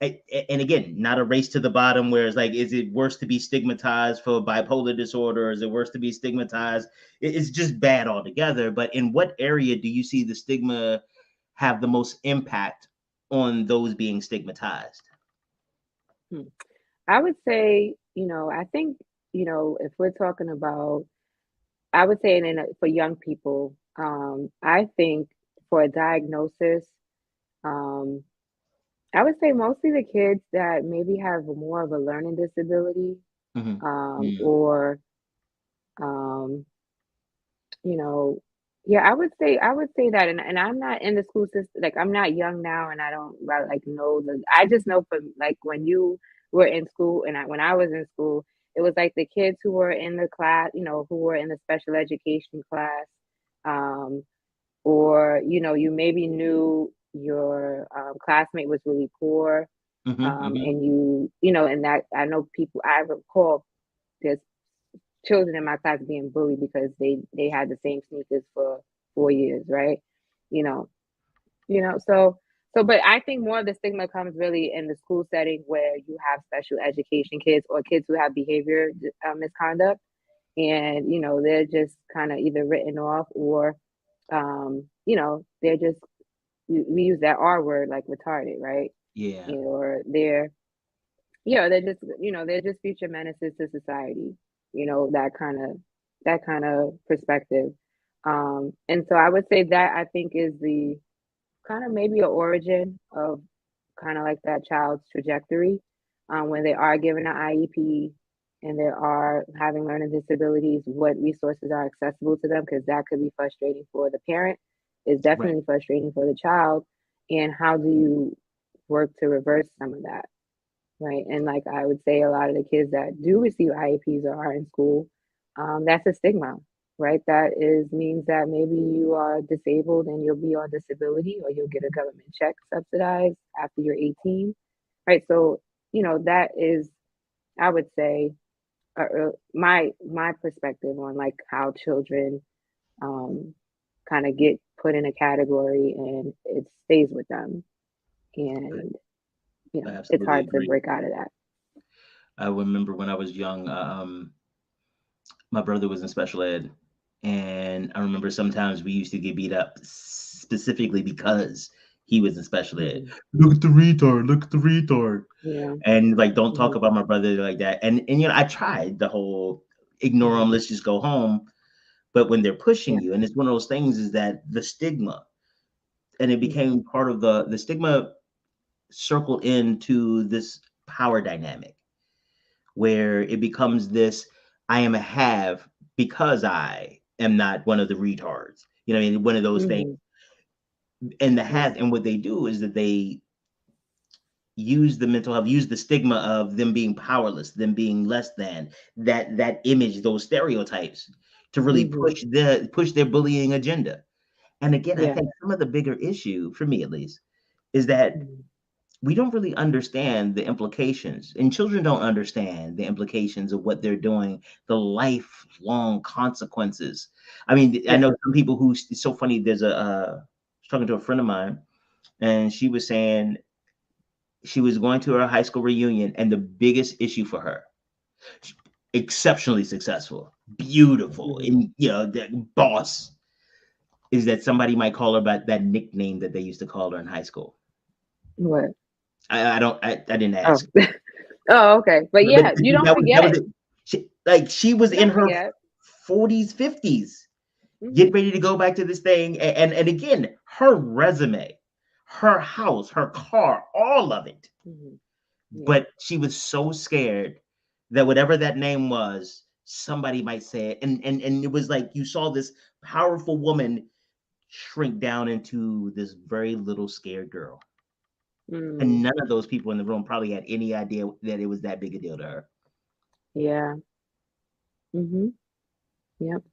and again, not a race to the bottom where it's like, is it worse to be stigmatized for bipolar disorder? Or is it worse to be stigmatized? It's just bad altogether. But in what area do you see the stigma have the most impact on those being stigmatized? Hmm. I would say, I think, if we're talking about, I would say for young people, I think for a diagnosis, um, I would say mostly the kids that maybe have more of a learning disability, Hmm. Yeah. or um, you know, yeah, I would say that, and I'm not in the school system. Like I'm not young now, and I don't like know the. I just know from like when you were in school, and when I was in school, it was like the kids who were in the class, who were in the special education class, um, or you maybe knew your classmate was really poor, Hmm. Hmm. and and that I know people. I recall there's children in my class being bullied because they had the same sneakers for 4 years, right? You know, but I think more of the stigma comes really in the school setting where you have special education kids or kids who have behavior misconduct, and they're just kind of either written off or they're just we use that R word like retarded, right? Yeah. Or they're just future menaces to society, that kind of perspective. And so I would say that I think is the kind of maybe an origin of kind of like that child's trajectory, when they are given an IEP and they are having learning disabilities, what resources are accessible to them, because that could be frustrating for the parent, is Right. definitely frustrating for the child, and how do you work to reverse some of that? Right. And like I would say, a lot of the kids that do receive IEPs or are in school, that's a stigma, right? That is means that maybe you are disabled and you'll be on disability, or you'll get a government check subsidized after you're 18, right? So, that is, I would say, my perspective on like how children um, kind of get put in a category and it stays with them, I, and I it's absolutely hard to agree. break out of that. I remember when I was young, my brother was in special ed, and I remember sometimes we used to get beat up specifically because he was in special ed. Hmm. Look at the retard! Look at the retard! Yeah. And like, don't talk Mhm. about my brother like that. And I tried the whole ignore him, Mhm. let's just go home. But when they're pushing Yeah. you, and it's one of those things, is that the stigma, and it Mhm. became part of the stigma circled into this power dynamic where it becomes this: I am a have because I am not one of the retards. You know what I mean? One of those things. Mhm. And the Yeah. have, and what they do is that they use the mental health, use the stigma of them being powerless, them being less than, that image, those stereotypes, to really Mhm. push their bullying agenda. And again, I Yeah. think some of the bigger issue, for me at least, is that Mhm. we don't really understand the implications, and children don't understand the implications of what they're doing, the lifelong consequences. I mean, I Yeah. know some people who, it's so funny. There's I was talking to a friend of mine, and she was saying she was going to her high school reunion, and the biggest issue for her, exceptionally successful, beautiful, Mhm. and the boss, is that somebody might call her by that nickname that they used to call her in high school. What? I don't, I didn't Oh. ask. Oh, okay. But But yeah, you don't that was forget. it. She was You in don't her forget. 40s, 50s, getting Mhm. ready to go back to this thing. And again, her resume, her house, her car, all of it. Mhm. Yeah. But she was so scared that whatever that name was, somebody might say it. And it was like you saw this powerful woman shrink down into this very little scared girl. And Mm. none of those people in the room probably had any idea that it was that big a deal to her. Yeah. Mhm. Yep.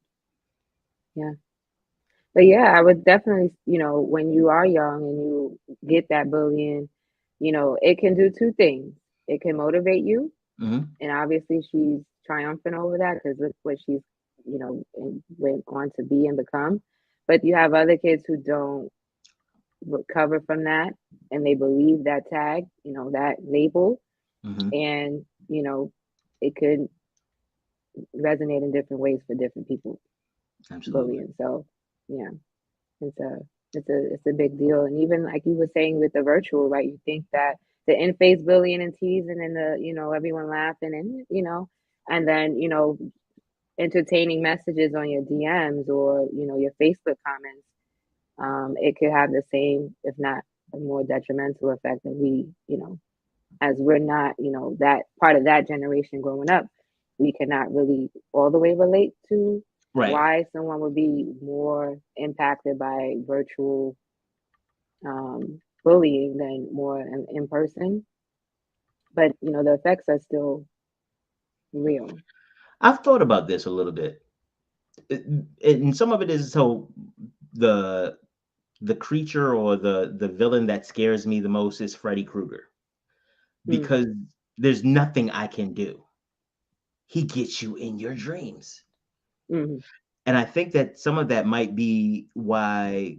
Yeah. But yeah, I would definitely, when you are young and you get that bullying, it can do two things. It can motivate you, Hmm. and obviously she's triumphant over that because look what she's and went on to be and become. But you have other kids who don't recover from that, and they believe that tag, that label, Hmm. and it could resonate in different ways for different people. Absolutely. Bullying, so yeah, it's a it's a big deal. And even like you were saying with the virtual, right? You think that the in-face bullying and teasing and the everyone laughing and and then entertaining messages on your DMs or your Facebook comments, it could have the same, if not a more detrimental effect that we as we're not that part of that generation growing up. we cannot really all the way relate to Right. why someone would be more impacted by virtual bullying than more in person. But the effects are still real. I've thought about this a little bit. And some of it is so the the creature or the villain that scares me the most is Freddy Krueger Mm, because there's nothing I can do. He gets you in your dreams. mm, And I think that some of that might be why,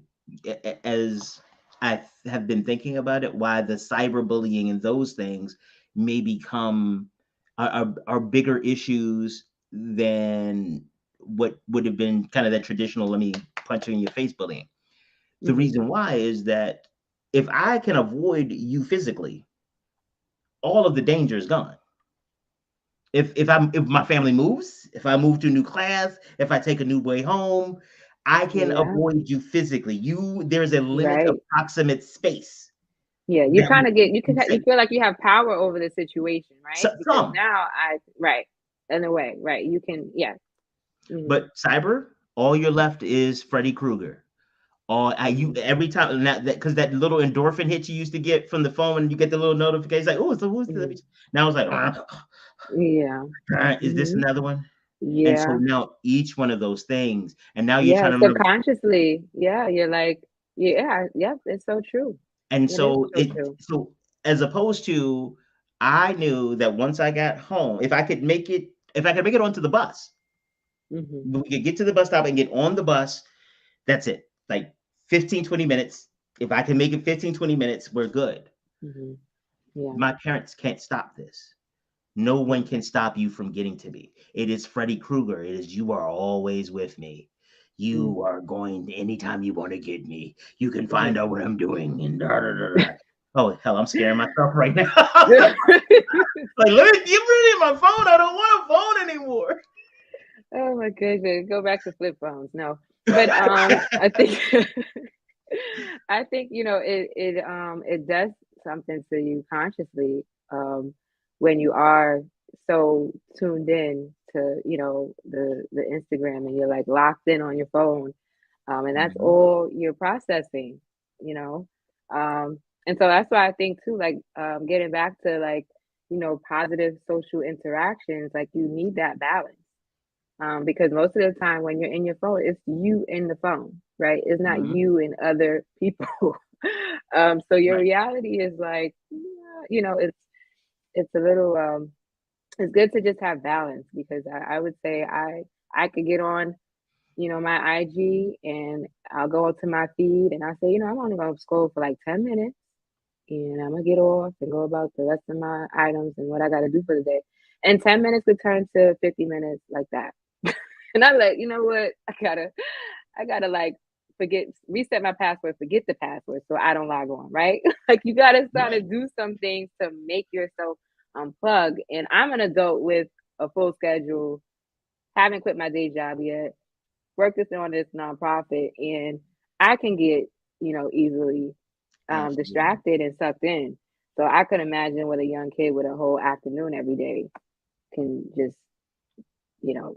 as I have been thinking about it, why the cyberbullying and those things may become are bigger issues than what would have been kind of that traditional "let me punch you in your face" bullying. The mm-hmm. reason why is that if I can avoid you physically, all of the danger is gone. If my family moves, if I move to a new class, if I take a new way home, I can Yeah, avoid you physically. There's a limit of right. proximate space Yeah, you that kind of get we you say. feel like you have power over the situation, right? Because Some, now I right in a way, right? You can yes. Mm-hmm, but cyber, all you're left is Freddy Krueger. All I you mm-hmm, every time and that because that little endorphin hit you used to get from the phone when you get the little notification like, oh, so who's the mm-hmm. now it's like, Yeah. is this Mm-hmm. another one? And so Yeah. now each one of those things, and now you're Yeah. trying to remember. Subconsciously, yeah, you're like, yeah, yep, it's so true. And It is so so true. as opposed to I knew that once I got home, if I could make it onto the bus, Mm-hmm, we could get to the bus stop and get on the bus, that's it. Like 15, 20 minutes. If I can make it 15, 20 minutes, we're good. mm-hmm. Yeah. My parents can't stop this. No one Mm-hmm, can stop you from getting to me. It is Freddy Krueger. It is you are always with me. mm-hmm. You are going anytime you want to get me. You can find Mm-hmm. out what I'm doing. And da, da, da, da. Oh hell, I'm scaring myself right now. Like, let me get rid of my phone. I don't want a phone anymore. Oh my goodness. Go back to flip phones. No. But I think I think it does something to you consciously when you are so tuned in to the Instagram and you're like locked in on your phone and that's Mhm. all you're processing you know and so that's why I think too like getting back to like positive social interactions like you need that balance because most of the time when you're in your phone, it's you in the phone, right? It's not Mhm. you and other people. So your Right. reality is like, it's a little, it's good to just have balance because I would say I could get on, my IG and I'll go to my feed and I say, I'm only gonna scroll for like 10 minutes and I'm gonna get off and go about the rest of my items and what I gotta do for the day. And 10 minutes could turn to 50 minutes like that. And I'm like, you know what? I gotta like forget, reset my password, forget the password so I don't log on, right? Like you gotta start to Right. do some things to make yourself unplug. And I'm an adult with a full schedule, haven't quit my day job yet, work on this nonprofit, and I can get, easily Absolutely. distracted and sucked in. So I could imagine what a young kid with a whole afternoon every day can just, you know,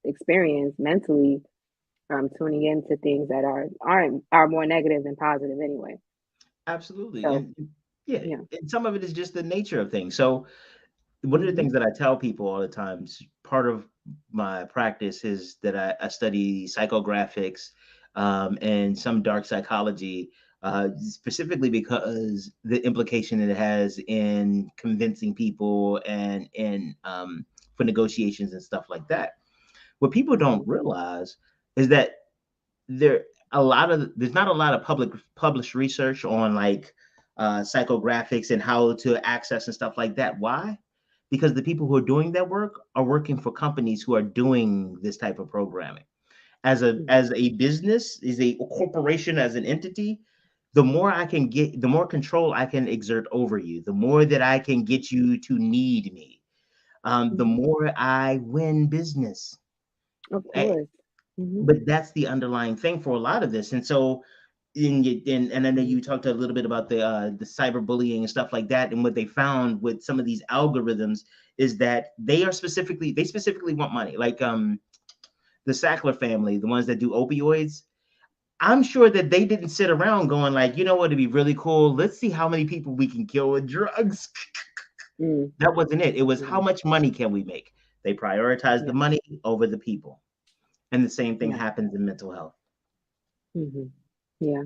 experience mentally tuning into things that are more negative than positive anyway. Absolutely. So And yeah, yeah. and some of it is just the nature of things. So one of the Hmm. things that I tell people all the time, part of my practice is that I study psychographics and some dark psychology, specifically because the implication it has in convincing people and in for negotiations and stuff like that. What people Hmm. don't realize is that there's not a lot of published research on like psychographics and how to access and stuff like that. Why? Because the people who are doing that work are working for companies who are doing this type of programming. Hmm. As a business, is a corporation as an entity, the more I can get, the more control I can exert over you, the more that I can get you to need me, the Hmm. more I win business. Of Eh, course. Hmm. but that's the underlying thing for a lot of this. And so, and I know Mhm. you talked a little bit about the cyberbullying and stuff like that, and what they found with some of these algorithms is that they specifically want money. Like the Sackler family, the ones that do opioids. I'm sure that they didn't sit around going like, you know what, it'd be really cool. Let's see how many people we can kill with drugs. Mm. That wasn't it. It was how Yeah. much money can we make? They prioritize the Yeah. money over the people. And the same thing Yeah. happens in mental health. Hmm. Yeah.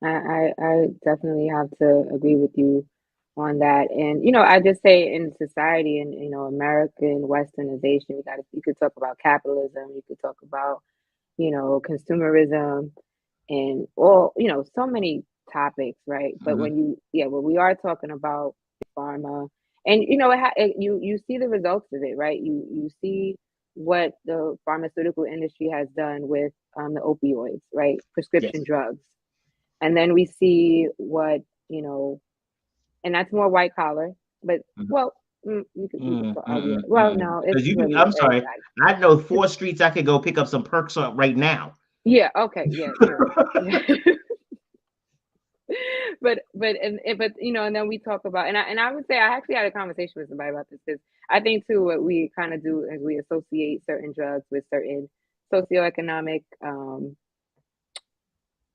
I definitely have to agree with you on that. And I just say in society and American westernization, you could talk about capitalism, you could talk about consumerism and all, so many topics, right? But Hmm. when we are talking about pharma, and you see the results of it, right? You see what the pharmaceutical industry has done with the opioids, right? Prescription Yes. drugs. And then we see what, and that's more white collar, but Mhm. well, you could Mm, argue it. mm, Well, mm. no, it's Because really I'm sorry, everybody. I know It's, 4 streets I could go pick up some perks on right now. yeah, okay, yeah, you're right. Yeah. But and then we talk about, and I would say I actually had a conversation with somebody about this, because I think too what we kind of do is we associate certain drugs with certain socioeconomic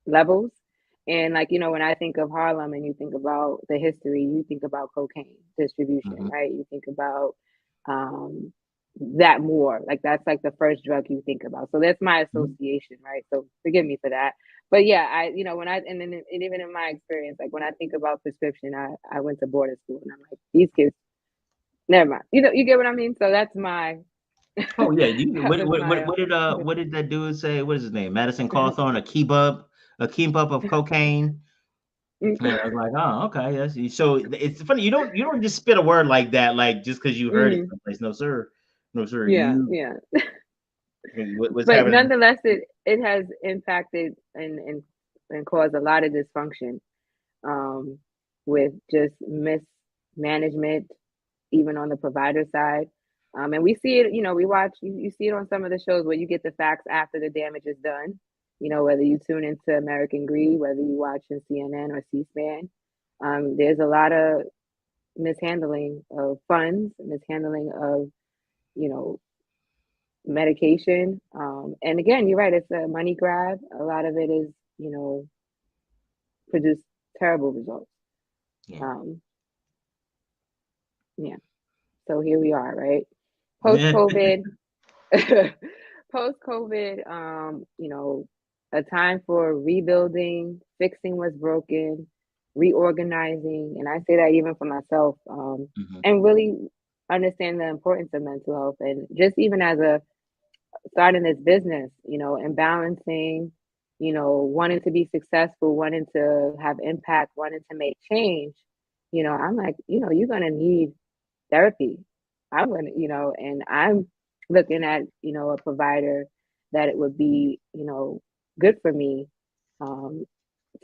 levels. And like, when I think of Harlem and you think about the history, you think about cocaine distribution, Hmm. right? You think about um that more. Like that's like the first drug you think about. So that's my Hmm. association, right? So forgive me for that. But yeah, when I and even in my experience, like when I think about prescription, I went to boarding school and I'm like, these kids, never mind. You get what I mean? So that's my Oh yeah, that was my what did that dude say? What is his name? Madison Cawthorn, a kebab of cocaine. And I was like, oh, okay, yes. So it's funny, you don't just spit a word like that, like just because you heard it mm, someplace. No, sir. No, sir. yeah, yeah. What's But happening? nonetheless, it has impacted and caused a lot of dysfunction, um, with just mismanagement, even on the provider side. And we see it, we watch, you see it on some of the shows where you get the facts after the damage is done. Whether you tune into American Greed, whether you watch in CNN or C-SPAN, there's a lot of mishandling of funds, mishandling of, you know, medication. And again, you're right, it's a money grab. A lot of it is, produce terrible results. Yeah. Um, yeah. So here we are, right? Post COVID, post COVID, a time for rebuilding, fixing what's broken, reorganizing. And I say that even for myself, Hmm. and really understand the importance of mental health. And just even as a starting this business, and balancing, wanting to be successful, wanting to have impact, wanting to make change, I'm like, you're going to need therapy. I'm going to, and I'm looking at, a provider that it would be, good for me, um,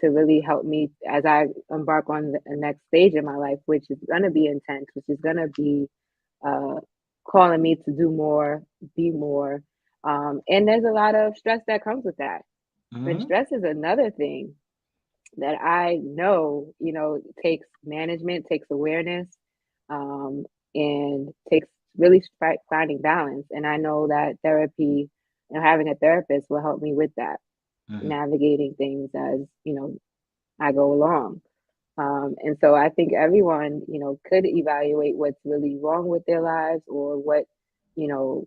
to really help me as I embark on the next stage in my life, which is going to be intense, which is going to be uh, calling me to do more, be more. And there's a lot of stress that comes with that. But Hmm. stress is another thing that I know, takes management, takes awareness, um, and takes really finding balance. And I know that therapy, having a therapist will help me with that, Hmm. navigating things as, I go along. And so I think everyone, could evaluate what's really wrong with their lives, or what, you know,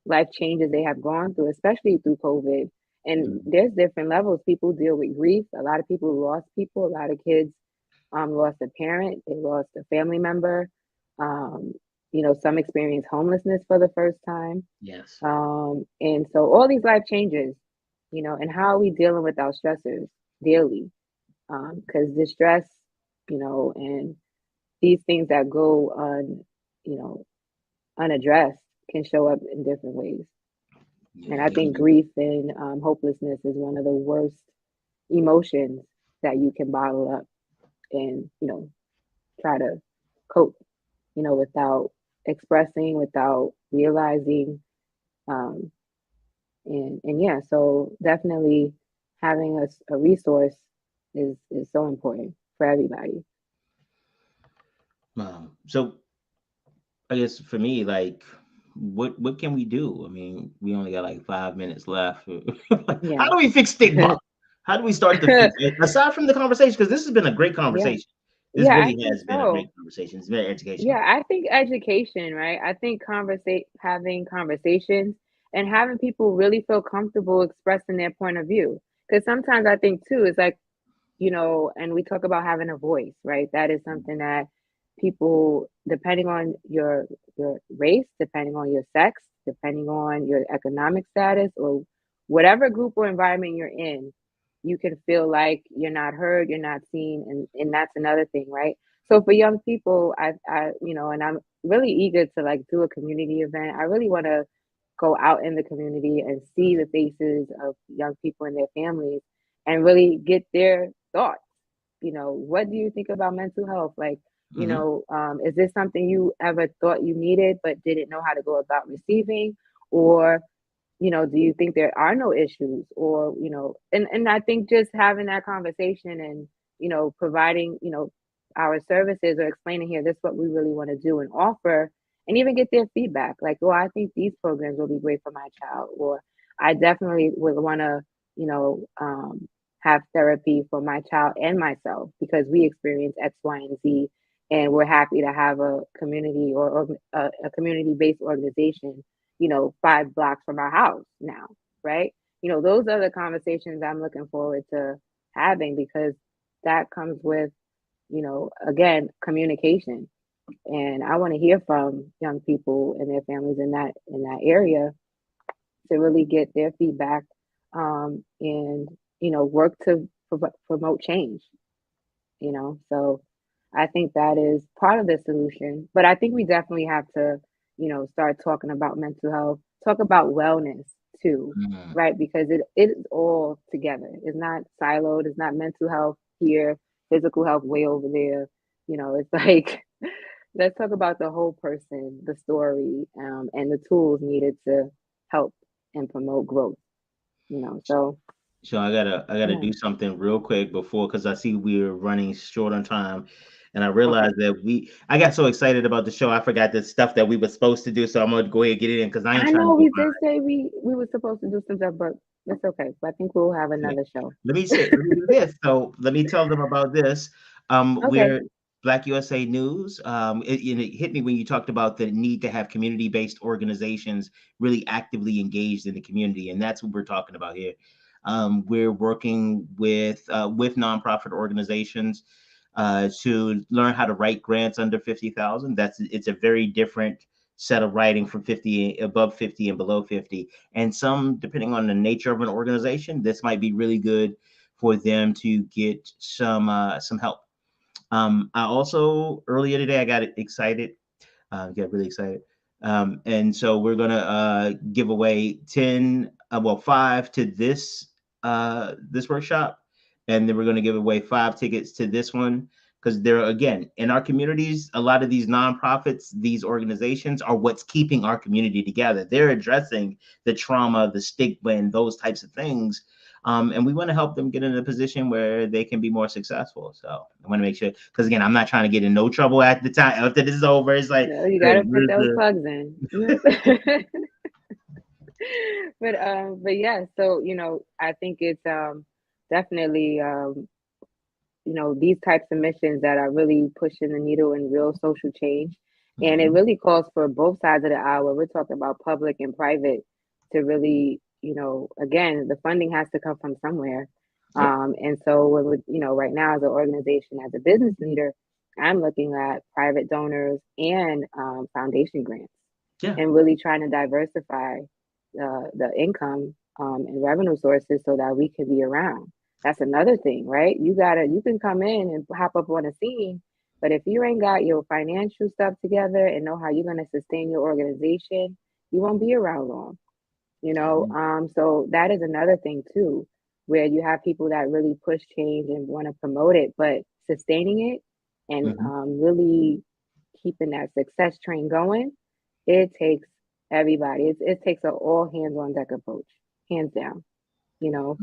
life changes they have gone through, especially through COVID. And Hmm. there's different levels. People deal with grief. A lot of people lost people. A lot of kids lost a parent. They lost a family member. Um, some experience homelessness for the first time. Yes. And so all these life changes, and how are we dealing with our stressors daily? Because distress, and these things that go you know, unaddressed can show up in different ways. And I think Yeah. grief and hopelessness is one of the worst emotions that you can bottle up and, try to cope, without expressing, without realizing. Um, and yeah, so definitely, having a resource is so important for everybody. So I guess for me, like, what can we do? I mean, we only got like 5 minutes left. How Yeah. do we fix stigma? How do we start to fix it? Aside from the conversation, because this has been a great Yeah. conversation. This Yeah, I really think has been a great so. conversation. It's very educational. Yeah, I think education, right? I think having conversations and having people really feel comfortable expressing their point of view. Because sometimes I think too, it's like, and we talk about having a voice, right? That is something that people, depending on your race, depending on your sex, depending on your economic status, or whatever group or environment you're in, you can feel like you're not heard, you're not seen, and that's another thing, right? So for young people, and I'm really eager to like do a community event. I really want to go out in the community and see the faces of young people and their families and really get their thoughts. What do you think about mental health? Like, Hmm. is this something you ever thought you needed but didn't know how to go about receiving? Or, do you think there are no issues? Or, and I think just having that conversation and, providing, our services or explaining here, this is what we really want to do and offer, and even get their feedback. Like, oh, I think these programs will be great for my child, or I definitely would want to, you know, um, have therapy for my child and myself because we experience X, Y, and Z, and we're happy to have a community or a community-based organization, 5 blocks from our house now, right? Those are the conversations I'm looking forward to having because that comes with, again, communication. And I want to hear from young people and their families in that area to really get their feedback, and work to promote change. So I think that is part of the solution. But I think we definitely have to, start talking about mental health, talk about wellness too, Hmm. right? Because it is all together. It's not siloed. It's not mental health here, physical health way over there. It's like let's talk about the whole person, the story, and the tools needed to help and promote growth. So So I gotta yeah. do something real quick before because I see we're running short on time, and I Okay. realized that I got so excited about the show I forgot the stuff that we were supposed to do. So I'm gonna go ahead and get it in because I ain't I trying to know be we did behind. say we were supposed to do some stuff, but it's okay. But I think we'll have Okay. another show. Let me do this. So let me tell them about this. Okay. We're Black USA News. It hit me when you talked about the need to have community-based organizations really actively engaged in the community, and that's what we're talking about here. We're working with nonprofit organizations to learn how to write grants under 50,000. It's a very different set of writing from 50 above 50 and below 50, and some depending on the nature of an organization this might be really good for them to get some help. I also earlier today I got excited, get really excited. And so we're gonna give away 10, well, 5 to this workshop, and then we're gonna give away 5 tickets to this one because there again in our communities, a lot of these nonprofits, these organizations are what's keeping our community together. They're addressing the trauma, the stigma, and those types of things. And we want to help them get in a position where they can be more successful. So I want to make sure, because again, I'm not trying to get in no trouble at the time after this is over. It's like, No, you hey, gotta put where's those the plugs in. Yep. But yeah, so I think it's definitely these types of missions that are really pushing the needle in real social change. And it Mhm. really calls for both sides of the aisle. We're talking about public and private to really, again, the funding has to come from somewhere. Yep. And so, right now as an organization, as a business leader, I'm looking at private donors and foundation grants Yeah. and really trying to diversify the income and revenue sources so that we can be around. That's another thing, right? You can come in and hop up on a scene, but if you ain't got your financial stuff together and know how you're going to sustain your organization, you won't be around long. So that is another thing too, where you have people that really push change and want to promote it, but sustaining it and Mhm. really keeping that success train going, it takes everybody. It takes an all hands on deck approach, hands down. you know.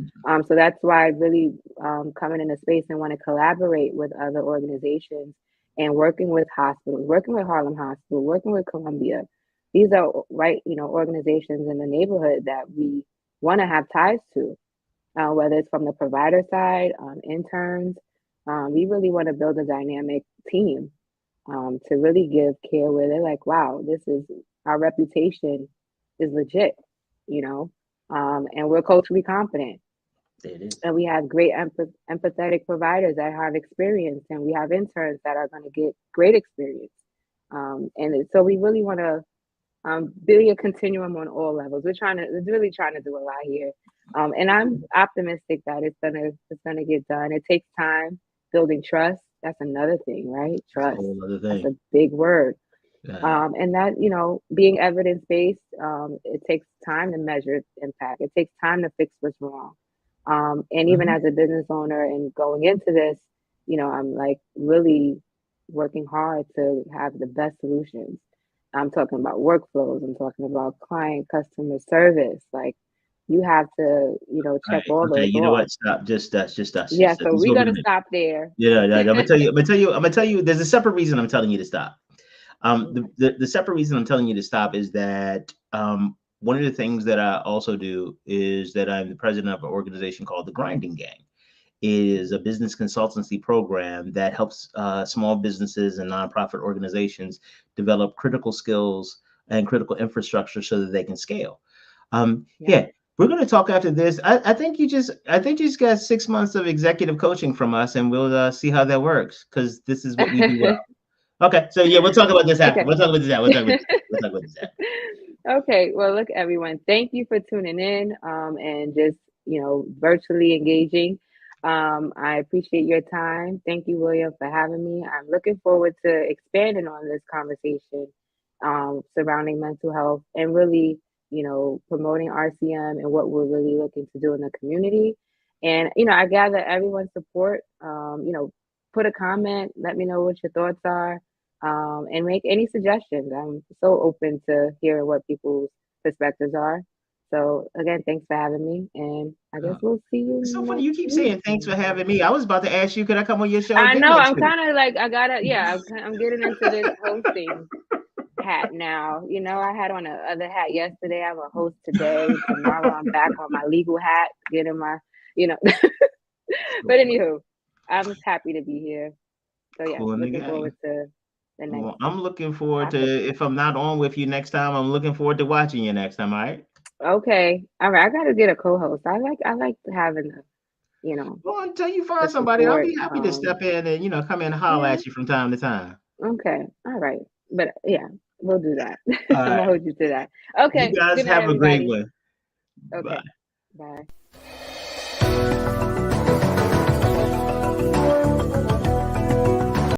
So that's why I really coming into space and want to collaborate with other organizations and working with hospitals, working with Harlem Hospital, working with Columbia. These are right, organizations in the neighborhood that we want to have ties to, whether it's from the provider side, interns. We really want to build a dynamic team to really give care where they're like, wow, this is our reputation is legit, you know, and we're culturally competent. There it is. And we have great empathetic providers that have experience, and we have interns that are going to get great experience. So we really want to build a continuum on all levels. We're really trying to do a lot here. And I'm optimistic that it's gonna get done. It takes time building trust. That's another thing, right? It's a Trust. whole other That's thing. a big word. Uh, And that, being evidence based, it takes time to measure impact. It takes time to fix what's wrong. And even mhm. as a business owner and going into this, I'm like really working hard to have the best solutions. I'm talking about workflows. I'm talking about client customer service. Like you have to, All check right. all Okay. those You know off. what? Stop. Just us. Just us. Yeah. Just us. So This is we're what we're gonna gonna do. stop there. Yeah. I'm gonna tell you. I'm gonna tell you. I'm gonna tell you. There's a separate reason I'm telling you to stop. Okay. The separate reason I'm telling you to stop is that one of the things that I also do is that I'm the president of an organization called the Grinding Gang. It is a business consultancy program that helps small businesses and nonprofit organizations develop critical skills and critical infrastructure so that they can scale. Yeah. Yeah, we're going to talk after this. I think you just got 6 months of executive coaching from us, and we'll see how that works because this is what we do well. Okay, so yeah, we'll talk about this after. Okay. We'll talk about this after. We'll talk about this after. We'll talk about this after. Okay, well, look, everyone, thank you for tuning in and just, virtually engaging. I appreciate your time. Thank you, William, for having me. I'm looking forward to expanding on this conversation surrounding mental health and really, promoting RCM and what we're really looking to do in the community. And, I gather everyone's support. Put a comment, let me know what your thoughts are, and make any suggestions. I'm so open to hear what people's perspectives are. So again, thanks for having me, and I guess Uh, we'll see it's so you funny. next You keep week. saying thanks for having me. I was about to ask you, could I come on your show I again know next I'm week? kind of like I gotta, yeah, I'm getting into this hosting hat now. I had on a other hat yesterday. I'm a host today. Tomorrow I'm back on my legal hat, getting my, you know. But anywho, I'm just happy to be here. So yes, Cool in the looking game. forward to the next Well, I'm looking forward to topic. if I'm not on with you next time, I'm looking forward to watching you next time. All right. Okay. All right. I gotta get a co-host. I like having you know, Well, until you the find somebody, I'll support. be happy to step in and come in and holler Yeah. at you from time to time. Okay. All right. But yeah, we'll do that. All I'm gonna right. hold you to that. You Okay. guys Good night, have a great everybody. one. Okay. Bye. Bye.